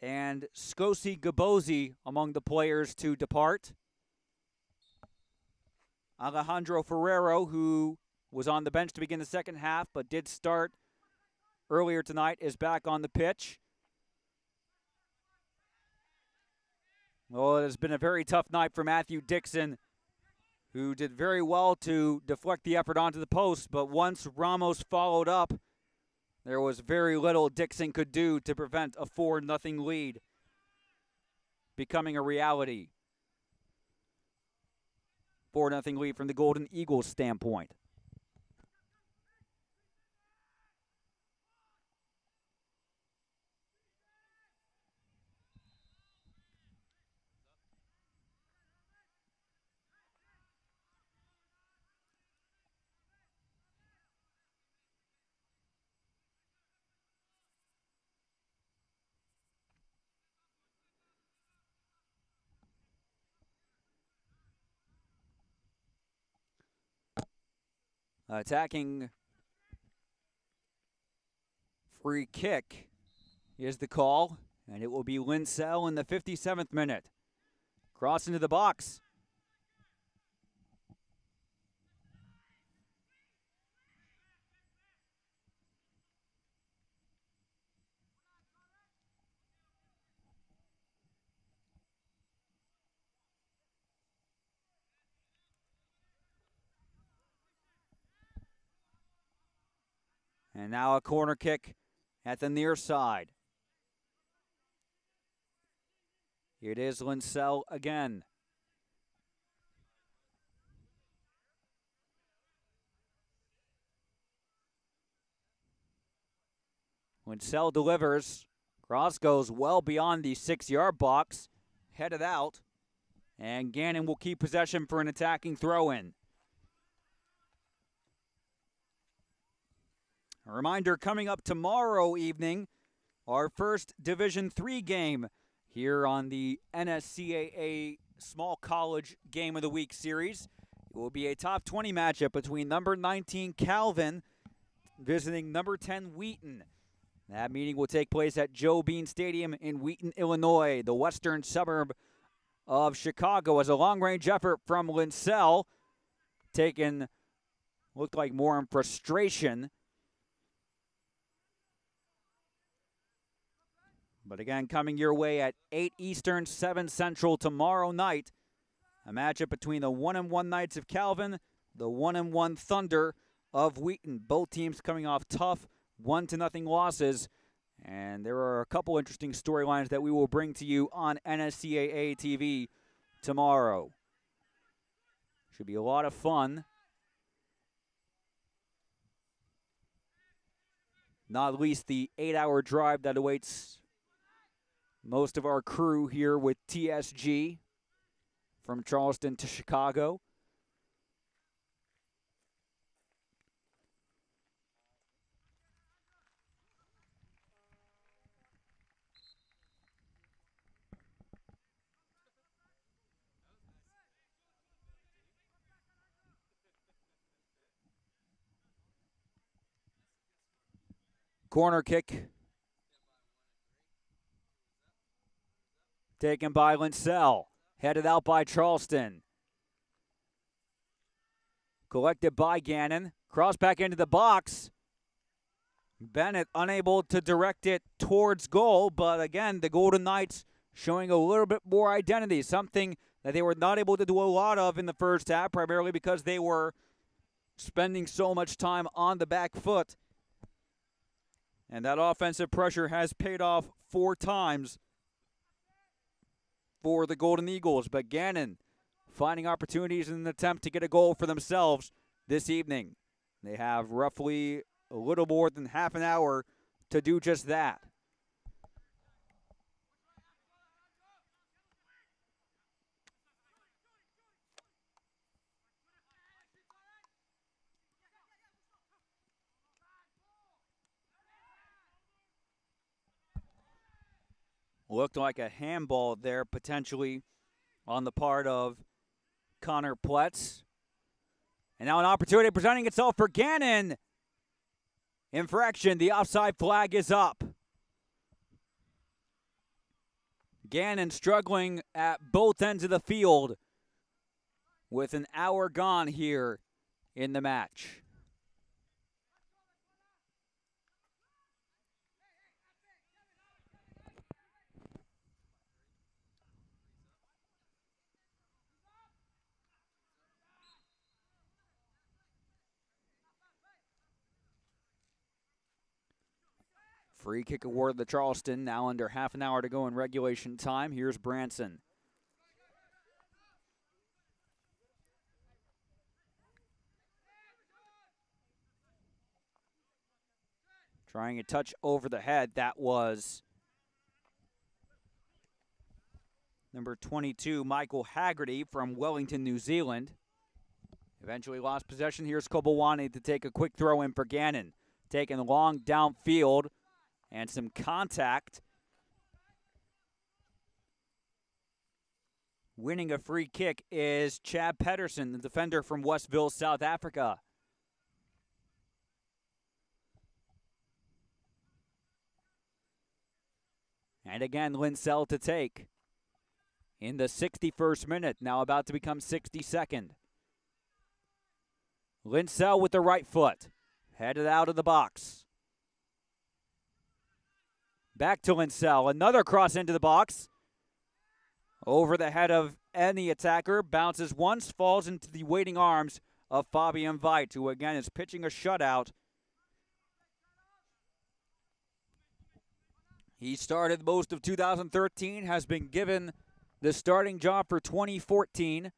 and Scosi Gabosi among the players to depart. Alejandro Ferrero, who was on the bench to begin the second half but did start earlier tonight, is back on the pitch. Well, it has been a very tough night for Matthew Dixon, who did very well to deflect the effort onto the post, but once Ramos followed up, there was very little Dixon could do to prevent a 4-0 lead becoming a reality. 4-0 lead from the Golden Eagles standpoint. Attacking free kick is the call, and it will be Linsell in the 57th minute. Cross into the box. And now a corner kick at the near side. It is Linsell again. Linsell delivers. Cross goes well beyond the 6-yard box. Headed out. And Gannon will keep possession for an attacking throw-in. A reminder, coming up tomorrow evening, our first Division III game here on the NSCAA Small College Game of the Week series. It will be a top 20 matchup between number 19 Calvin visiting number 10 Wheaton. That meeting will take place at Joe Bean Stadium in Wheaton, Illinois, the western suburb of Chicago, as a long-range effort from Linsell, taken, looked like more in frustration. But again, coming your way at 8 Eastern, 7 Central tomorrow night, a matchup between the 1-1 Knights of Calvin, the 1-1 Thunder of Wheaton. Both teams coming off tough 1-0 losses. And there are a couple interesting storylines that we will bring to you on NSCAA-TV tomorrow. Should be a lot of fun. Not least the 8-hour drive that awaits most of our crew here with TSG from Charleston to Chicago. Corner kick taken by Linsell. Headed out by Charleston. Collected by Gannon. Cross back into the box. Bennett unable to direct it towards goal, but again, the Golden Knights showing a little bit more identity, something that they were not able to do a lot of in the first half, primarily because they were spending so much time on the back foot. And that offensive pressure has paid off 4 times for the Golden Eagles. But Gannon finding opportunities in an attempt to get a goal for themselves this evening. They have roughly a little more than half an hour to do just that. Looked like a handball there, potentially, on the part of Connor Pletz. And now an opportunity presenting itself for Gannon. Infraction, the offside flag is up. Gannon struggling at both ends of the field with an hour gone here in the match. Free kick awarded to Charleston. Now under half an hour to go in regulation time. Here's Branson. Trying a touch over the head. That was number 22, Michael Haggerty from Wellington, New Zealand. Eventually lost possession. Here's Kobawani to take a quick throw in for Gannon. Taking long downfield. And some contact. Winning a free kick is Chad Pedersen, the defender from Westville, South Africa. And again, Linsell to take. In the 61st minute, now about to become 62nd. Linsell with the right foot. Headed out of the box. Back to Linsell. Another cross into the box. Over the head of any attacker. Bounces once, falls into the waiting arms of Fabian Veit, who again is pitching a shutout. He started most of 2013, has been given the starting job for 2014.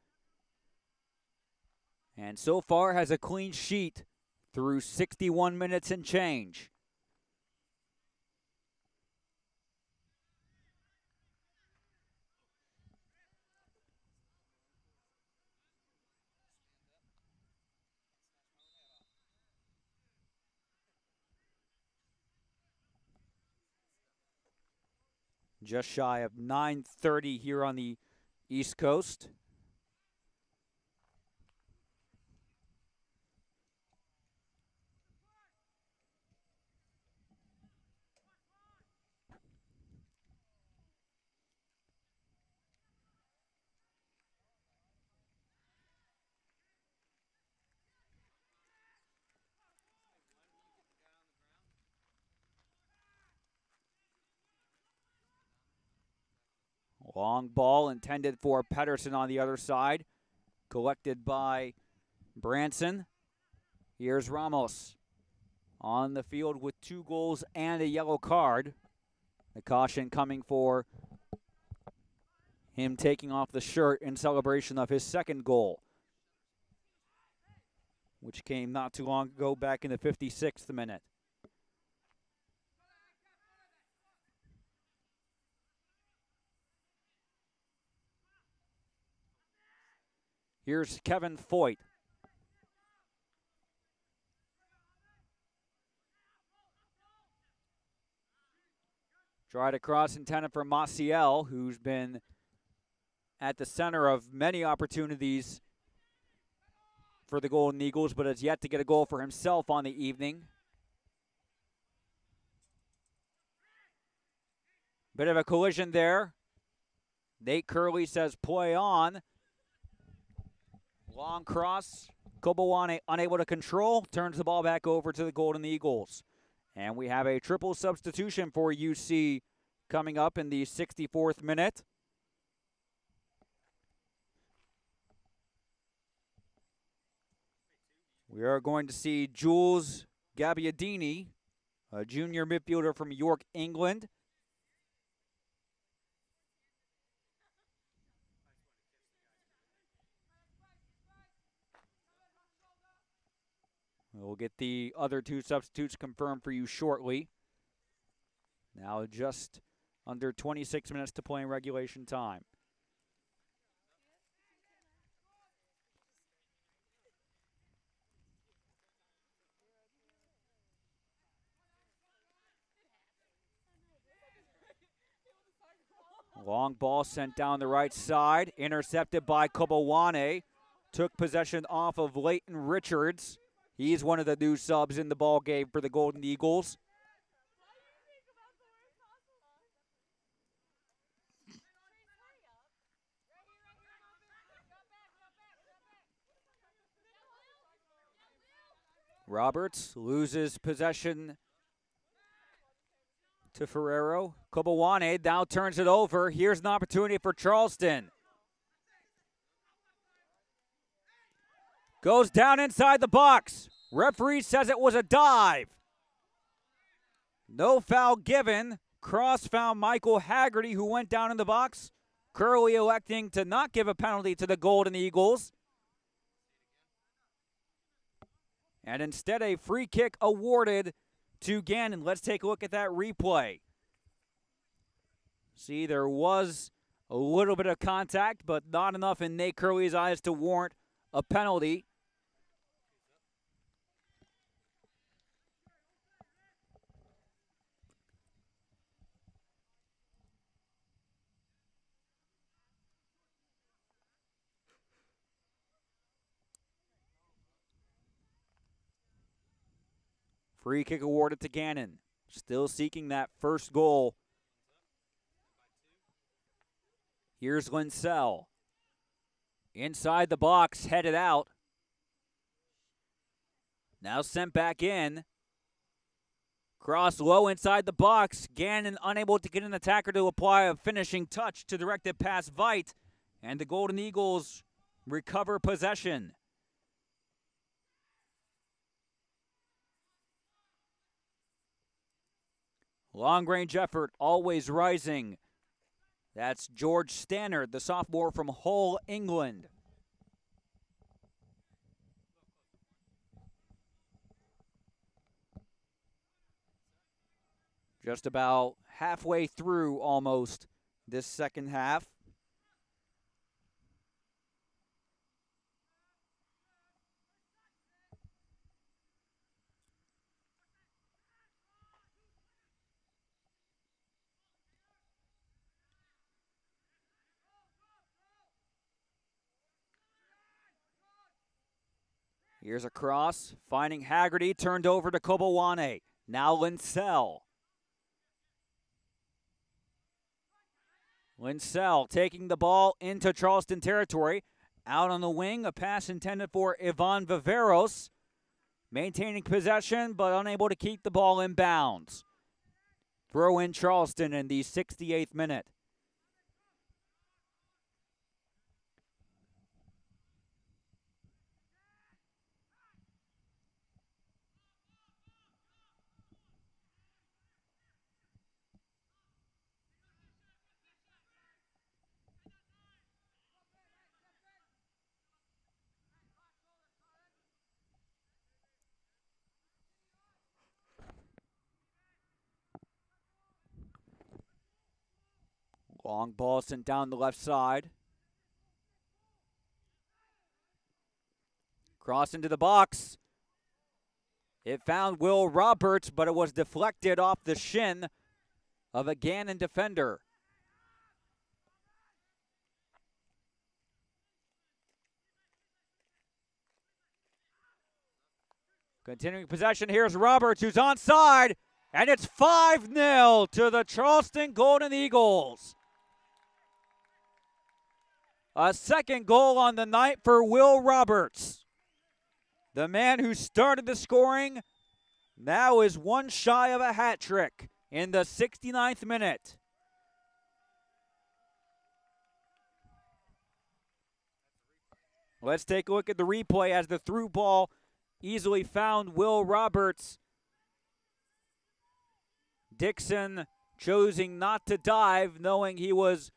And so far has a clean sheet through 61 minutes and change. Just shy of 9:30 here on the East Coast. Long ball intended for Pedersen on the other side. Collected by Branson. Here's Ramos on the field with 2 goals and a yellow card. The caution coming for him taking off the shirt in celebration of his 2nd goal, which came not too long ago back in the 56th minute. Here's Kevin Foyt. Tried a cross intended for Maciel, who's been at the center of many opportunities for the Golden Eagles, but has yet to get a goal for himself on the evening. Bit of a collision there. Nate Curley says play on. Long cross. Kobowane unable to control. Turns the ball back over to the Golden Eagles. And we have a triple substitution for UC coming up in the 64th minute. We are going to see Jules Gabbiadini, a junior midfielder from York, England. We'll get the other 2 substitutes confirmed for you shortly. Now just under 26 minutes to play in regulation time. Long ball sent down the right side, intercepted by Kobowane. Took possession off of Leighton Richards. He's one of the new subs in the ball game for the Golden Eagles. Roberts loses possession to Ferrero. Kobowane now turns it over. Here's an opportunity for Charleston. Goes down inside the box. Referee says it was a dive. No foul given. Cross found Michael Haggerty, who went down in the box. Curley electing to not give a penalty to the Golden Eagles. And instead a free kick awarded to Gannon. Let's take a look at that replay. See, there was a little bit of contact, but not enough in Nate Curley's eyes to warrant a penalty. Free kick awarded to Gannon. Still seeking that first goal. Here's Linsell. Inside the box, headed out. Now sent back in. Cross low inside the box. Gannon unable to get an attacker to apply a finishing touch to direct it past Veit. And the Golden Eagles recover possession. Long-range effort, always rising. That's George Stannard, the sophomore from Hull, England. Just about halfway through, almost, this second half. Here's a cross, finding Haggerty, turned over to Kobowane. Now Linsell. Linsell taking the ball into Charleston territory. Out on the wing, a pass intended for Ivan Viveros. Maintaining possession, but unable to keep the ball in bounds. Throw in Charleston in the 68th minute. Long ball sent down the left side. Cross into the box. It found Will Roberts, but it was deflected off the shin of a Gannon defender. Continuing possession, here's Roberts, who's onside, and it's 5-0 to the Charleston Golden Eagles. A second goal on the night for Will Roberts. The man who started the scoring now is one shy of a hat trick in the 69th minute. Let's take a look at the replay as the through ball easily found Will Roberts. Dixon choosing not to dive, knowing he was,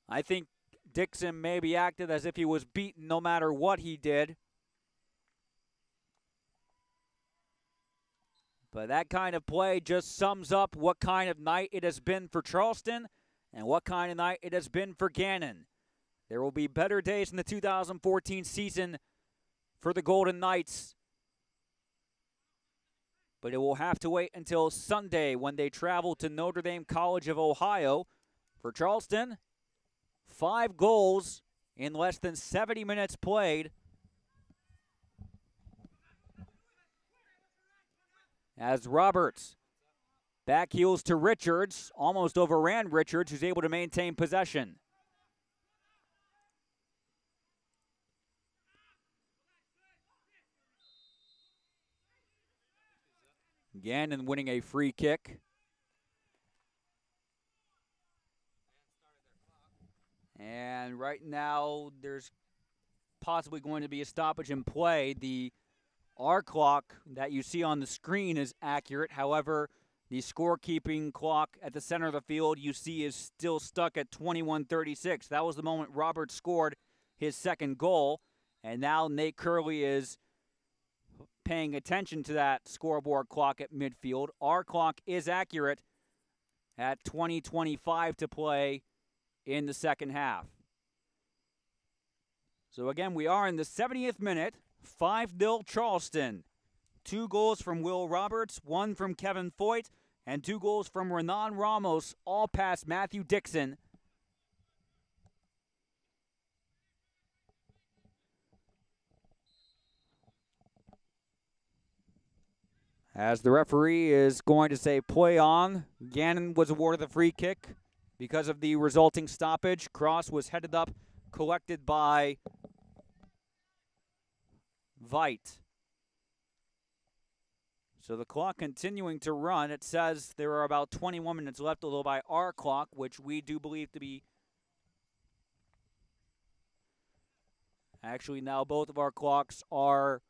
I think Dixon maybe acted as if he was beaten no matter what he did. But that kind of play just sums up what kind of night it has been for Charleston and what kind of night it has been for Gannon. There will be better days in the 2014 season for the Golden Knights, but it will have to wait until Sunday when they travel to Notre Dame College of Ohio. For Charleston, 5 goals in less than 70 minutes played. As Roberts back heels to Richards, almost overran Richards, who's able to maintain possession. Gannon winning a free kick. And right now, there's possibly going to be a stoppage in play. Our clock that you see on the screen is accurate. However, the scorekeeping clock at the center of the field you see is still stuck at 21:36. That was the moment Roberts scored his second goal. And now Nate Curley is paying attention to that scoreboard clock at midfield. Our clock is accurate at 20:25 to play in the second half. So again, we are in the 70th minute, 5-0 Charleston. 2 goals from Will Roberts, 1 from Kevin Foyt, and 2 goals from Renan Ramos, all past Matthew Dixon. As the referee is going to say play on, Gannon was awarded the free kick because of the resulting stoppage. Cross was headed up, collected by Veit. So the clock continuing to run. It says there are about 21 minutes left, although by our clock, which we do believe to be actually now both of our clocks are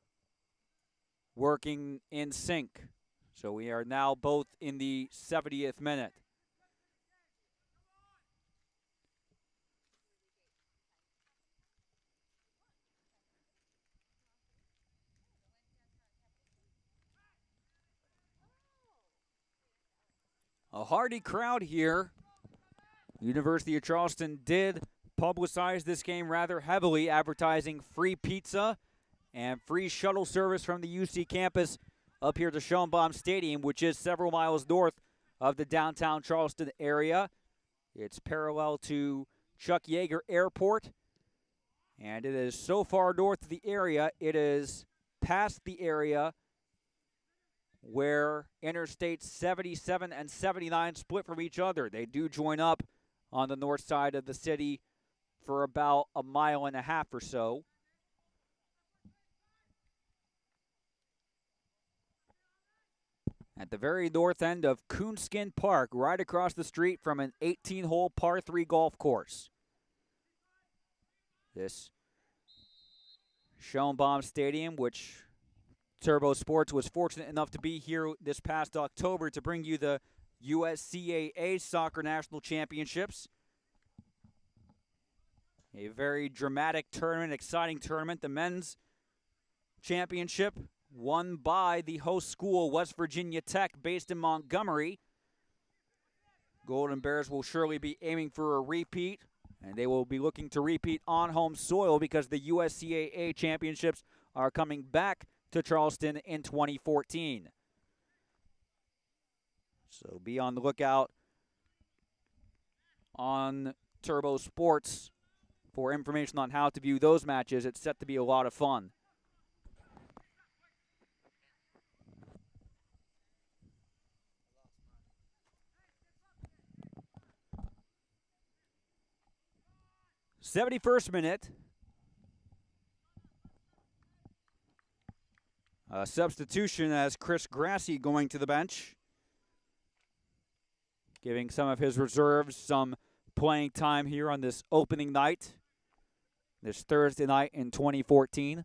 working in sync. So we are now both in the 70th minute. A hearty crowd here. University of Charleston did publicize this game rather heavily, advertising free pizza and free shuttle service from the UC campus up here to Schoenbaum Stadium, which is several miles north of the downtown Charleston area. It's parallel to Chuck Yeager Airport, and it is so far north of the area, it is past the area where Interstate 77 and 79 split from each other. They do join up on the north side of the city for about a mile and a half or so. At the very north end of Coonskin Park, right across the street from an 18-hole par 3 golf course. This Schoenbaum Stadium, which Turbo Sports was fortunate enough to be here this past October to bring you the USCAA Soccer National Championships. A very dramatic tournament, exciting tournament. The men's championship won by the host school, West Virginia Tech, based in Montgomery. Golden Bears will surely be aiming for a repeat, and they will be looking to repeat on home soil because the USCAA championships are coming back to Charleston in 2014. So be on the lookout on Turbo Sports for information on how to view those matches. It's set to be a lot of fun. '71st minute. A substitution as Chris Grassi going to the bench, giving some of his reserves some playing time here on this opening night, this Thursday night in 2014.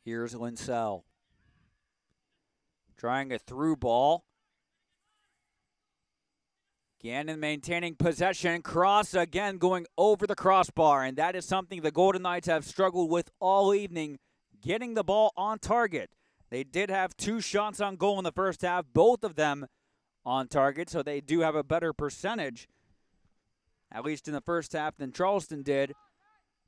Here's Linsell. Trying a through ball. Gannon maintaining possession. Cross again going over the crossbar, and that is something the Golden Knights have struggled with all evening, getting the ball on target. They did have 2 shots on goal in the first half, both of them on target, so they do have a better percentage, at least in the first half, than Charleston did.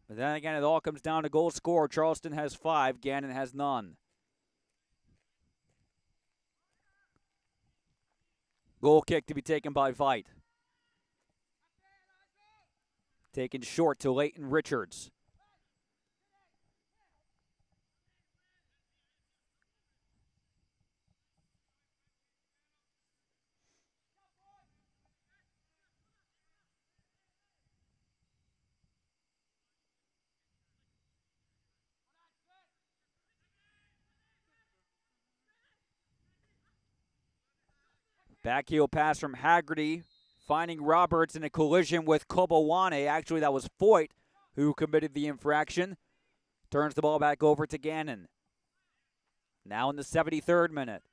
But then again, it all comes down to goal score. Charleston has 5, Gannon has none. Goal kick to be taken by Veit. Taken short to Leighton Richards. Backheel pass from Haggerty, finding Roberts in a collision with Kobawane. Actually, that was Foyt who committed the infraction. Turns the ball back over to Gannon. Now in the 73rd minute.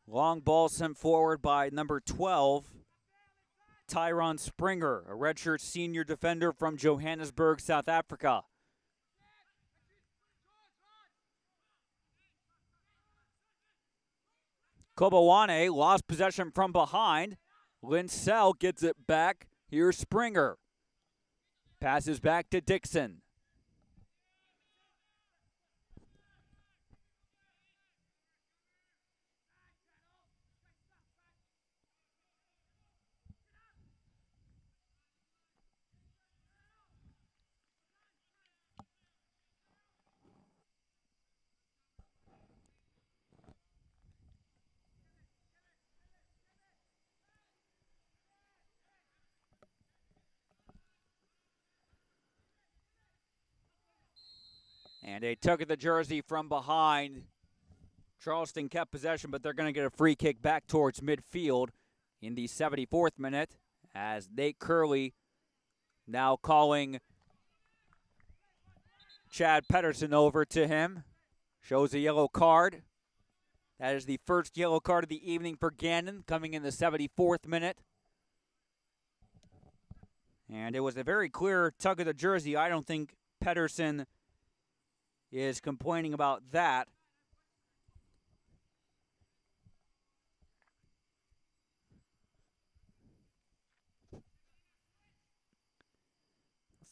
Long ball sent forward by number 12, Tyron Springer, a redshirt senior defender from Johannesburg, South Africa. Kobawane lost possession from behind. Linsell gets it back. Here's Springer. Passes back to Dixon. And they took at the jersey from behind. Charleston kept possession, but they're going to get a free kick back towards midfield in the 74th minute as Nate Curley now calling Chad Pedersen over to him. Shows a yellow card. That is the first yellow card of the evening for Gannon, coming in the 74th minute. And it was a very clear tug of the jersey. I don't think Pedersen is complaining about that.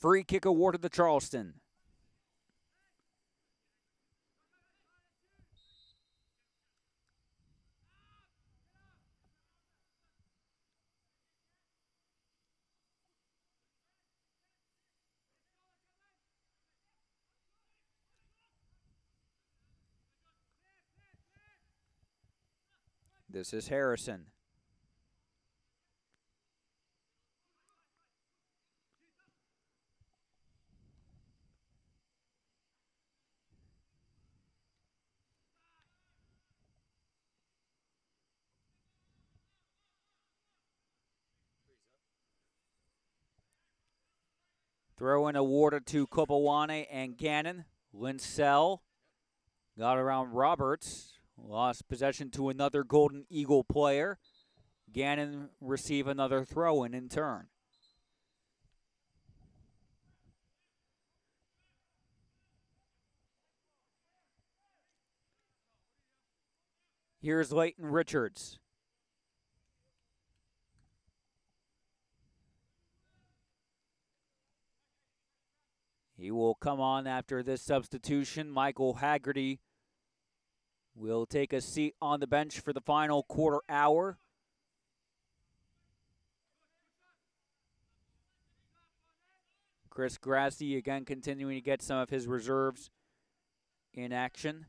Free kick awarded to Charleston. This is Harrison. Throw in awarded to Kopawane and Gannon. Linsell got around Roberts. Lost possession to another Golden Eagle player. Gannon receive another throw in turn. Here's Leighton Richards. He will come on after this substitution. Michael Haggerty will take a seat on the bench for the final quarter hour. Chris Grassi again continuing to get some of his reserves in action.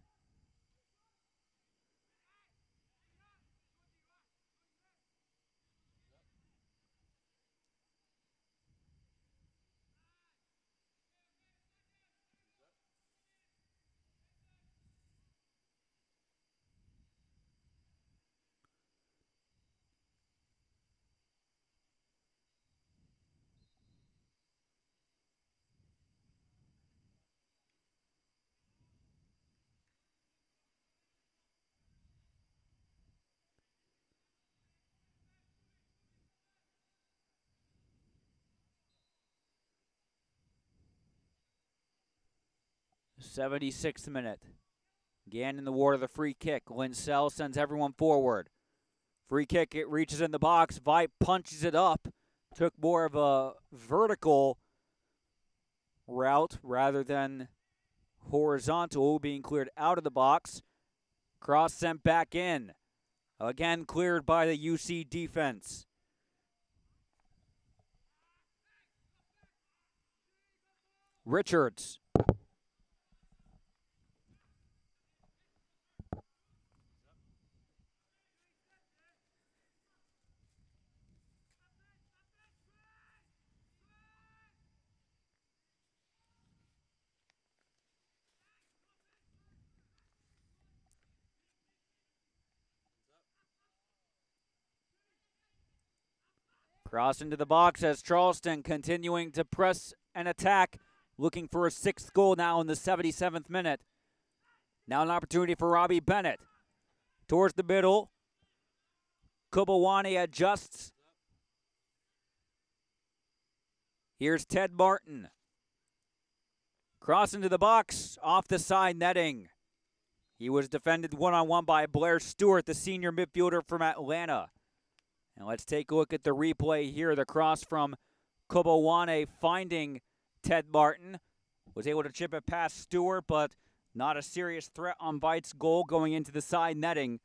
The 76th minute. Gannon in the water, the free kick. Linsell sends everyone forward. Free kick, it reaches in the box. Vipe punches it up. Took more of a vertical route rather than horizontal, being cleared out of the box. Cross sent back in. Again cleared by the UC defense. Richards. Cross into the box as Charleston continuing to press and attack, looking for a sixth goal now in the 77th minute. Now an opportunity for Robbie Bennett. Towards the middle. Kopawane adjusts. Here's Ted Martin. Cross into the box, off the side netting. He was defended one-on-one by Blair Stewart, the senior midfielder from Atlanta. And let's take a look at the replay here. The cross from Kopawane finding Ted Martin. Was able to chip it past Stewart, but not a serious threat on Vite's goal going into the side netting.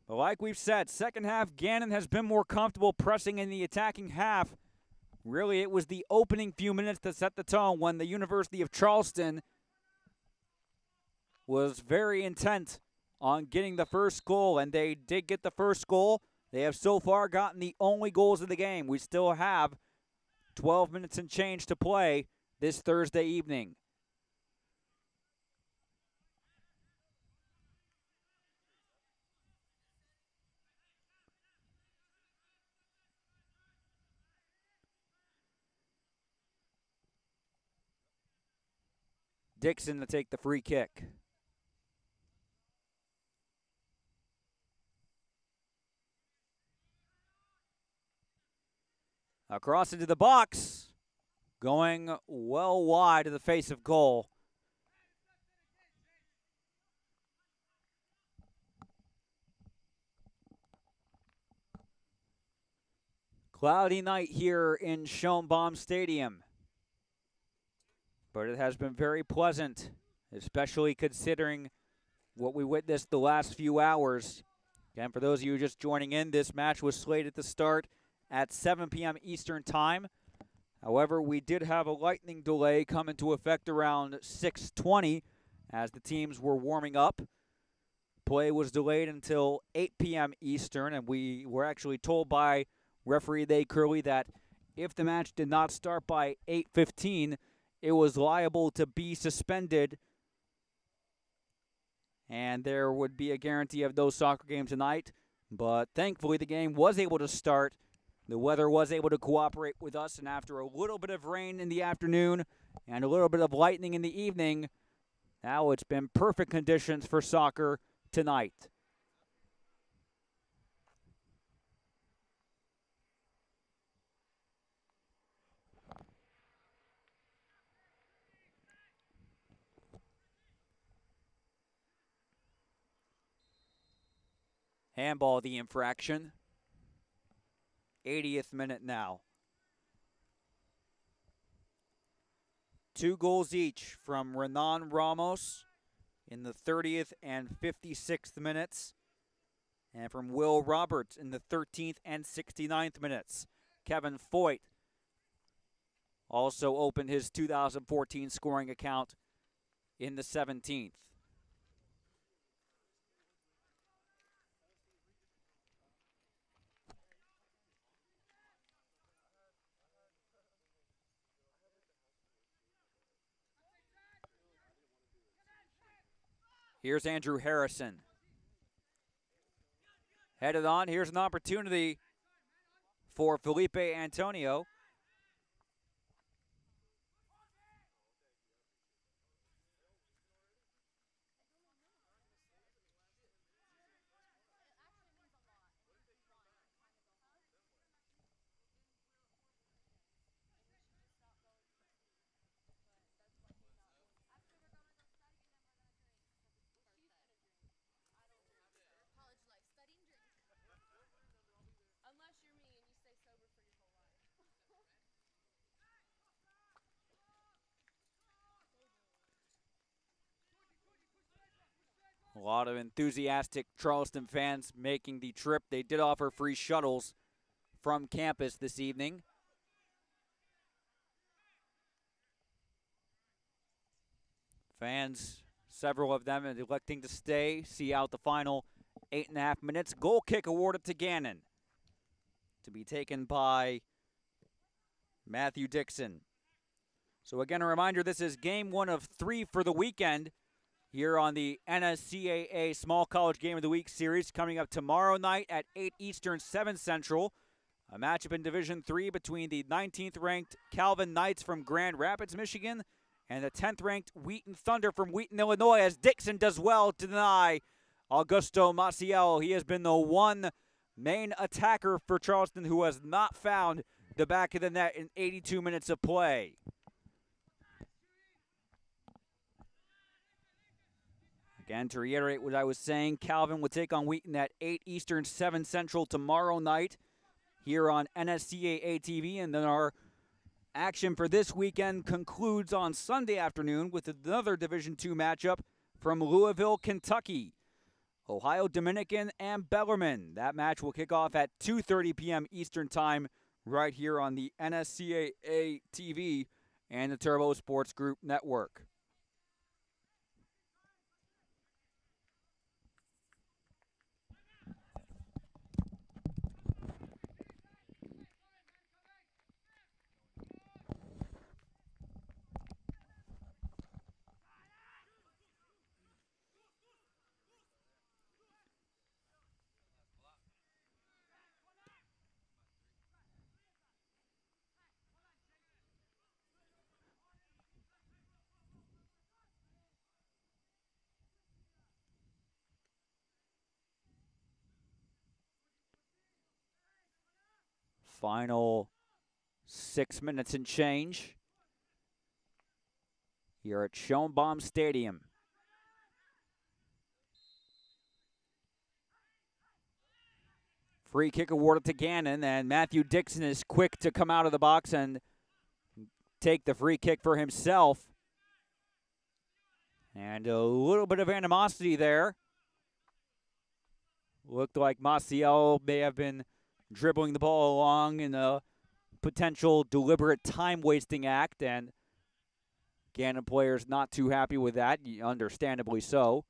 But like we've said, second half, Gannon has been more comfortable pressing in the attacking half. Really, it was the opening few minutes that set the tone when the University of Charleston was very intent on getting the first goal, and they did get the first goal. They have so far gotten the only goals of the game. We still have 12 minutes and change to play this Thursday evening. Dixon to take the free kick. Across into the box, going well wide of the face of goal. Cloudy night here in Schoenbaum Stadium, but it has been very pleasant, especially considering what we witnessed the last few hours. Again, for those of you just joining in, this match was slated to start at 7 p.m. Eastern Time. However, we did have a lightning delay come into effect around 6:20 as the teams were warming up. Play was delayed until 8 p.m. Eastern, and we were actually told by referee They Curley that if the match did not start by 8:15, it was liable to be suspended, and there would be a guarantee of no soccer game tonight. But thankfully, the game was able to start The weather was able to cooperate with us, and after a little bit of rain in the afternoon and a little bit of lightning in the evening, now it's been perfect conditions for soccer tonight. Handball, the infraction. 80th minute now. 2 goals each from Renan Ramos in the 30th and 56th minutes, and from Will Roberts in the 13th and 69th minutes. Kevin Foyt also opened his 2014 scoring account in the 17th. Here's Andrew Harrison. Headed on. Here's an opportunity for Felipe Antonio. A lot of enthusiastic Charleston fans making the trip. They did offer free shuttles from campus this evening. Fans, several of them, electing to stay, see out the final 8.5 minutes. Goal kick awarded to Gannon, to be taken by Matthew Dixon. So again, a reminder, this is game 1 of 3 for the weekend here on the NSCAA Small College Game of the Week series, coming up tomorrow night at 8 Eastern, 7 Central. A matchup in Division III between the 19th-ranked Calvin Knights from Grand Rapids, Michigan, and the 10th-ranked Wheaton Thunder from Wheaton, Illinois, as Dixon does well to deny Augusto Maciel. He has been the one main attacker for Charleston who has not found the back of the net in 82 minutes of play. Again, to reiterate what I was saying, Calvin will take on Wheaton at 8 Eastern, 7 Central tomorrow night here on NSCAA-TV, and then our action for this weekend concludes on Sunday afternoon with another Division II matchup from Louisville, Kentucky. Ohio Dominican and Bellarmine. That match will kick off at 2:30 p.m. Eastern Time right here on the NSCAA-TV and the Turbo Sports Group Network. Final 6 minutes and change here at Schoenbaum Stadium. Free kick awarded to Gannon, and Matthew Dixon is quick to come out of the box and take the free kick for himself. And a little bit of animosity there. Looked like Maciel may have been dribbling the ball along in a potential deliberate time-wasting act, and Gannon players not too happy with that, understandably so.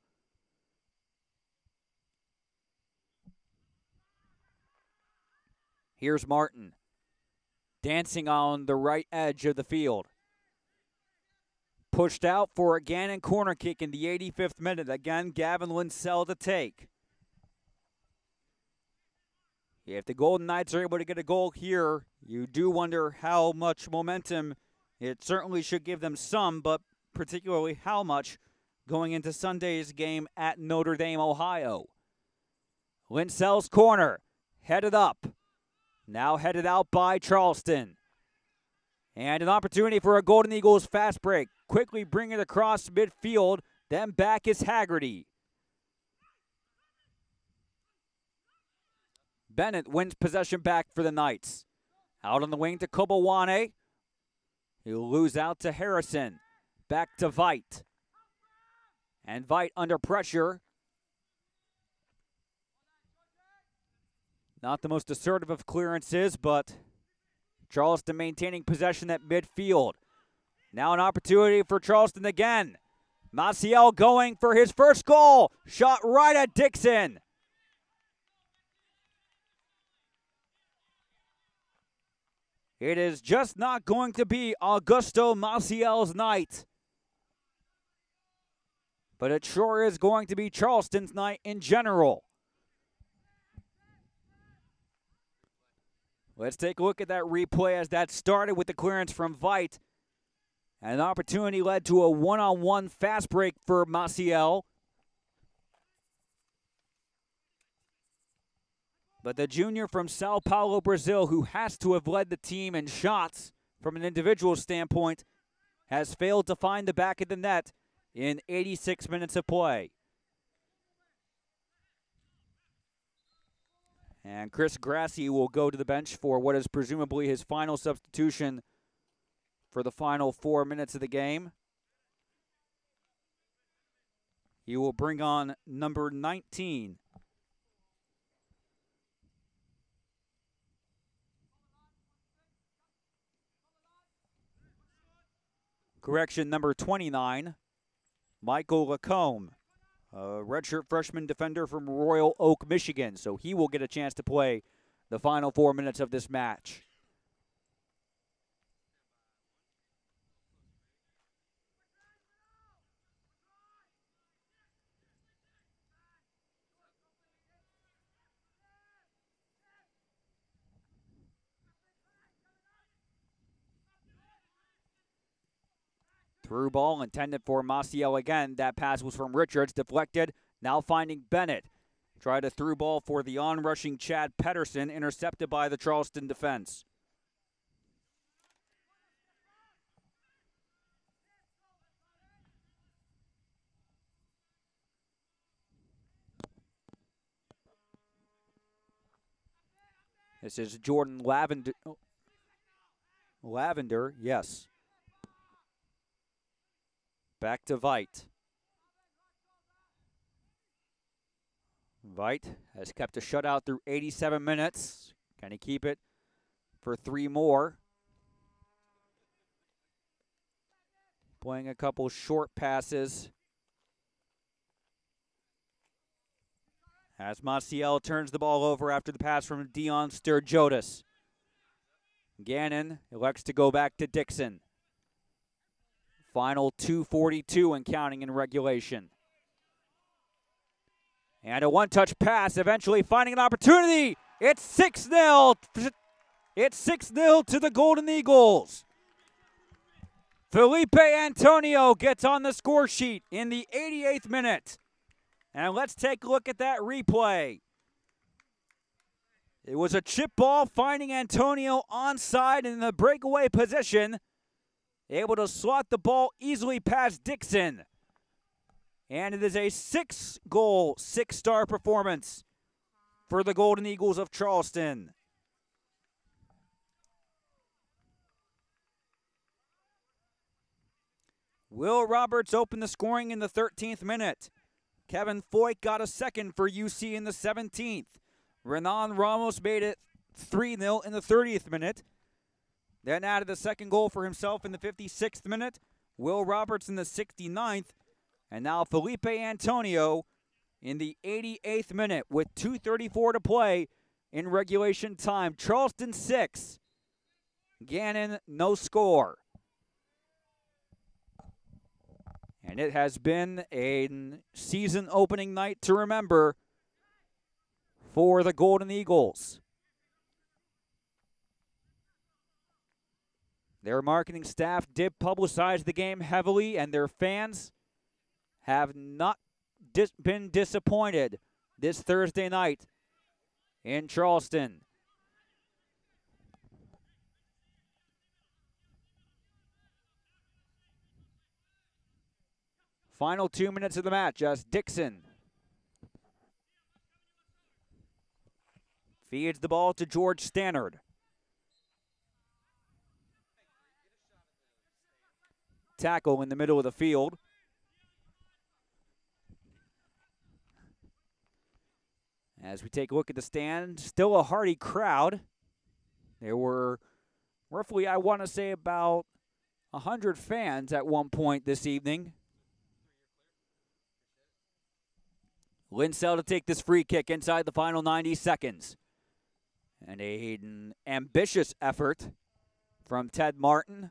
Here's Martin, dancing on the right edge of the field. Pushed out for a Gannon corner kick in the 85th minute. Again, Gavin Linsell to take. If the Golden Knights are able to get a goal here, you do wonder how much momentum. It certainly should give them some, but particularly how much going into Sunday's game at Notre Dame, Ohio. Linsell's corner, headed up. Now headed out by Charleston. And an opportunity for a Golden Eagles fast break. Quickly bring it across midfield, then back is Haggerty. Bennett wins possession back for the Knights. Out on the wing to Kobawane. He'll lose out to Harrison. Back to Veit. And Veit under pressure. Not the most assertive of clearances, but Charleston maintaining possession at midfield. Now an opportunity for Charleston again. Maciel going for his first goal. Shot right at Dixon. It is just not going to be Augusto Maciel's night. But it sure is going to be Charleston's night in general. Let's take a look at that replay as that started with the clearance from Veit. And an opportunity led to a one-on-one fast break for Maciel. But the junior from Sao Paulo, Brazil, who has to have led the team in shots from an individual standpoint, has failed to find the back of the net in 86 minutes of play. And Chris Grassi will go to the bench for what is presumably his final substitution for the final 4 minutes of the game. He will bring on number 19. Correction, number 29, Michael Lacombe, a redshirt freshman defender from Royal Oak, Michigan. So he will get a chance to play the final 4 minutes of this match. Through ball intended for Maciel again. That pass was from Richards, deflected. Now finding Bennett. Tried a through ball for the on-rushing Chad Pedersen, intercepted by the Charleston defense. This is Jordan Lavender. Lavender, yes. Back to Veit. Veit has kept a shutout through 87 minutes. Can he keep it for 3 more? Playing a couple short passes. As Maciel turns the ball over after the pass from Dion Sturgiotis. Gannon elects to go back to Dixon. Final 2:42 and counting in regulation. And a one-touch pass, eventually finding an opportunity. It's 6-0. It's 6-0 to the Golden Eagles. Felipe Antonio gets on the score sheet in the 88th minute. And let's take a look at that replay. It was a chip ball finding Antonio onside in the breakaway position. Able to slot the ball easily past Dixon. And it is a 6-goal, 6-star performance for the Golden Eagles of Charleston. Will Roberts opened the scoring in the 13th minute. Kevin Foyt got a second for UC in the 17th. Renan Ramos made it 3-0 in the 30th minute. Then added the second goal for himself in the 56th minute. Will Roberts in the 69th. And now Felipe Antonio in the 88th minute with 2:34 to play in regulation time. Charleston 6. Gannon no score. And it has been a season opening night to remember for the Golden Eagles. Their marketing staff did publicize the game heavily, and their fans have not been disappointed this Thursday night in Charleston. Final 2 minutes of the match as Dixon feeds the ball to George Stannard. Tackle in the middle of the field. As we take a look at the stand, still a hearty crowd. There were roughly, I want to say, about 100 fans at one point this evening. Linsell to take this free kick inside the final 90 seconds. And an ambitious effort from Ted Martin.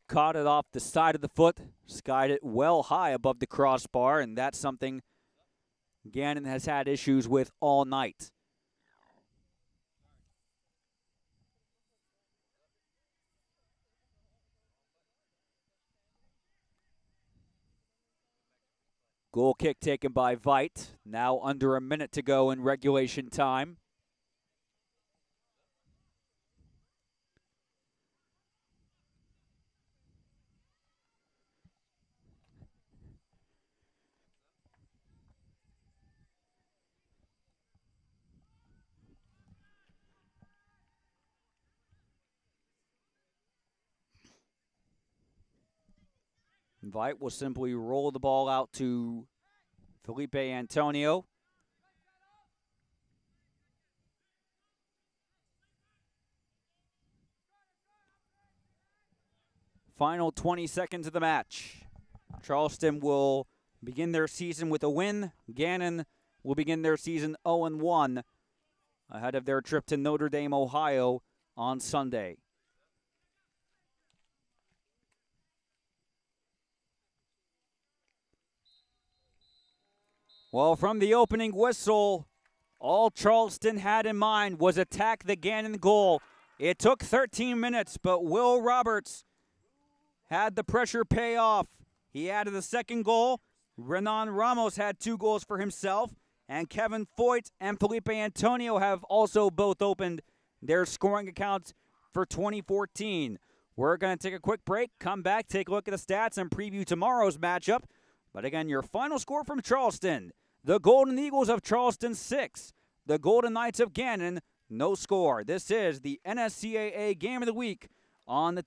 Caught it off the side of the foot, skied it well high above the crossbar, and that's something Gannon has had issues with all night. Goal kick taken by Veit. Now under a minute to go in regulation time. Veit will simply roll the ball out to Felipe Antonio. Final 20 seconds of the match. Charleston will begin their season with a win. Gannon will begin their season 0-1 ahead of their trip to Notre Dame, Ohio on Sunday. Well, from the opening whistle, all Charleston had in mind was attack the Gannon goal. It took 13 minutes, but Will Roberts had the pressure pay off. He added a second goal. Renan Ramos had 2 goals for himself, and Kevin Foyt and Felipe Antonio have also both opened their scoring accounts for 2014. We're going to take a quick break, come back, take a look at the stats, and preview tomorrow's matchup. But again, your final score from Charleston: the Golden Eagles of Charleston 6, the Golden Knights of Gannon no score. This is the NSCAA Game of the Week on the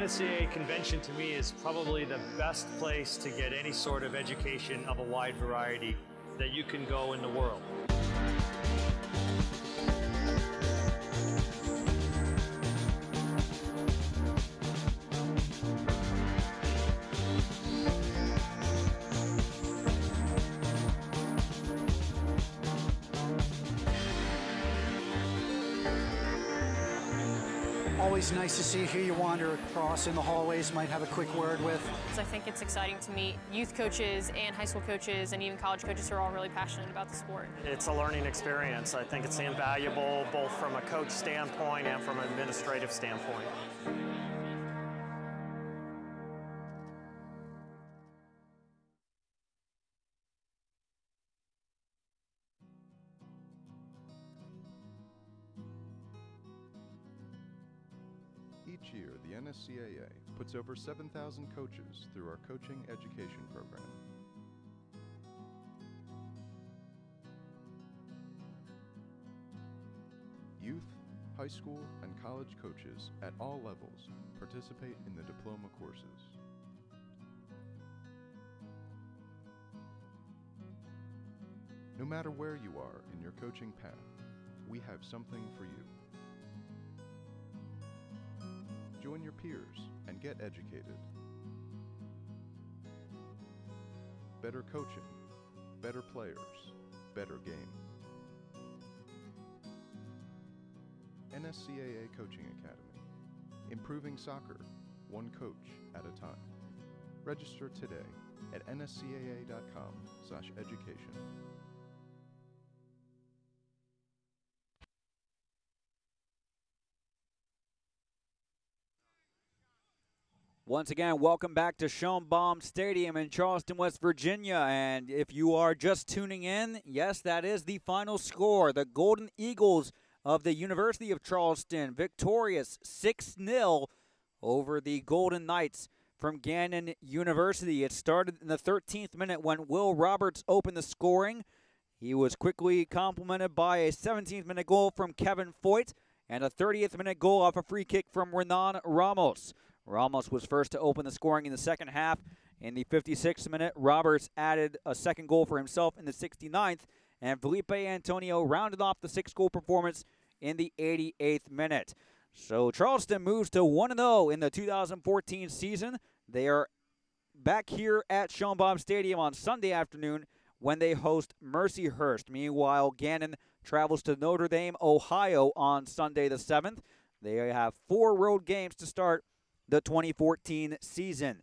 NSCAA convention to me is probably the best place to get any sort of education of a wide variety that you can go in the world.
Always nice to see who you wander across in the hallways might have a quick word with.
I think it's exciting to meet youth coaches and high school coaches and even college coaches who are all really passionate about the sport.
It's a learning experience. I think it's invaluable both from a coach standpoint and from an administrative standpoint.
Each year, the NSCAA puts over 7,000 coaches through our coaching education program. Youth, high school, and college coaches at all levels participate in the diploma courses. No matter where you are in your coaching path, we have something for you. Join your peers and get educated. Better coaching, better players, better game. NSCAA Coaching Academy. Improving soccer, one coach at a time. Register today at nscaa.com/education.
Once again, welcome back to Schoenbaum Stadium in Charleston, West Virginia. And if you are just tuning in, yes, that is the final score. The Golden Eagles of the University of Charleston victorious 6-0 over the Golden Knights from Gannon University. It started in the 13th minute when Will Roberts opened the scoring. He was quickly complemented by a 17th minute goal from Kevin Foyt and a 30th minute goal off a free kick from Renan Ramos. Ramos was first to open the scoring in the second half. In the 56th minute, Roberts added a second goal for himself in the 69th, and Felipe Antonio rounded off the 6-goal performance in the 88th minute. So Charleston moves to 1-0 in the 2014 season. They are back here at Schoenbaum Stadium on Sunday afternoon when they host Mercyhurst. Meanwhile, Gannon travels to Notre Dame, Ohio on Sunday the 7th. They have 4 road games to start the 2014 season.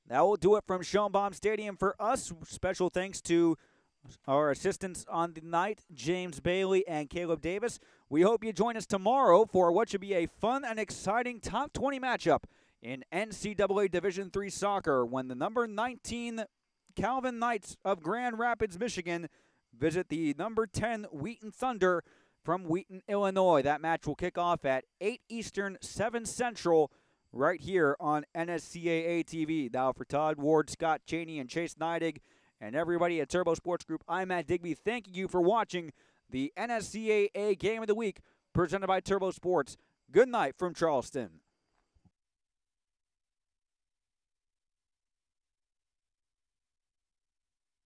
That will do it from Schoenbaum Stadium for us. Special thanks to our assistants on the night, James Bailey and Caleb Davis. We hope you join us tomorrow for what should be a fun and exciting top 20 matchup in NCAA Division III soccer when the number 19 Calvin Knights of Grand Rapids, Michigan visit the number 10 Wheaton Thunder from Wheaton, Illinois. That match will kick off at 8 Eastern, 7 Central, right here on NSCAA-TV. Now for Todd Ward, Scott Cheney, and Chase Neidig, and everybody at Turbo Sports Group, I'm Matt Digby. Thank you for watching the NSCAA Game of the Week presented by Turbo Sports. Good night from Charleston.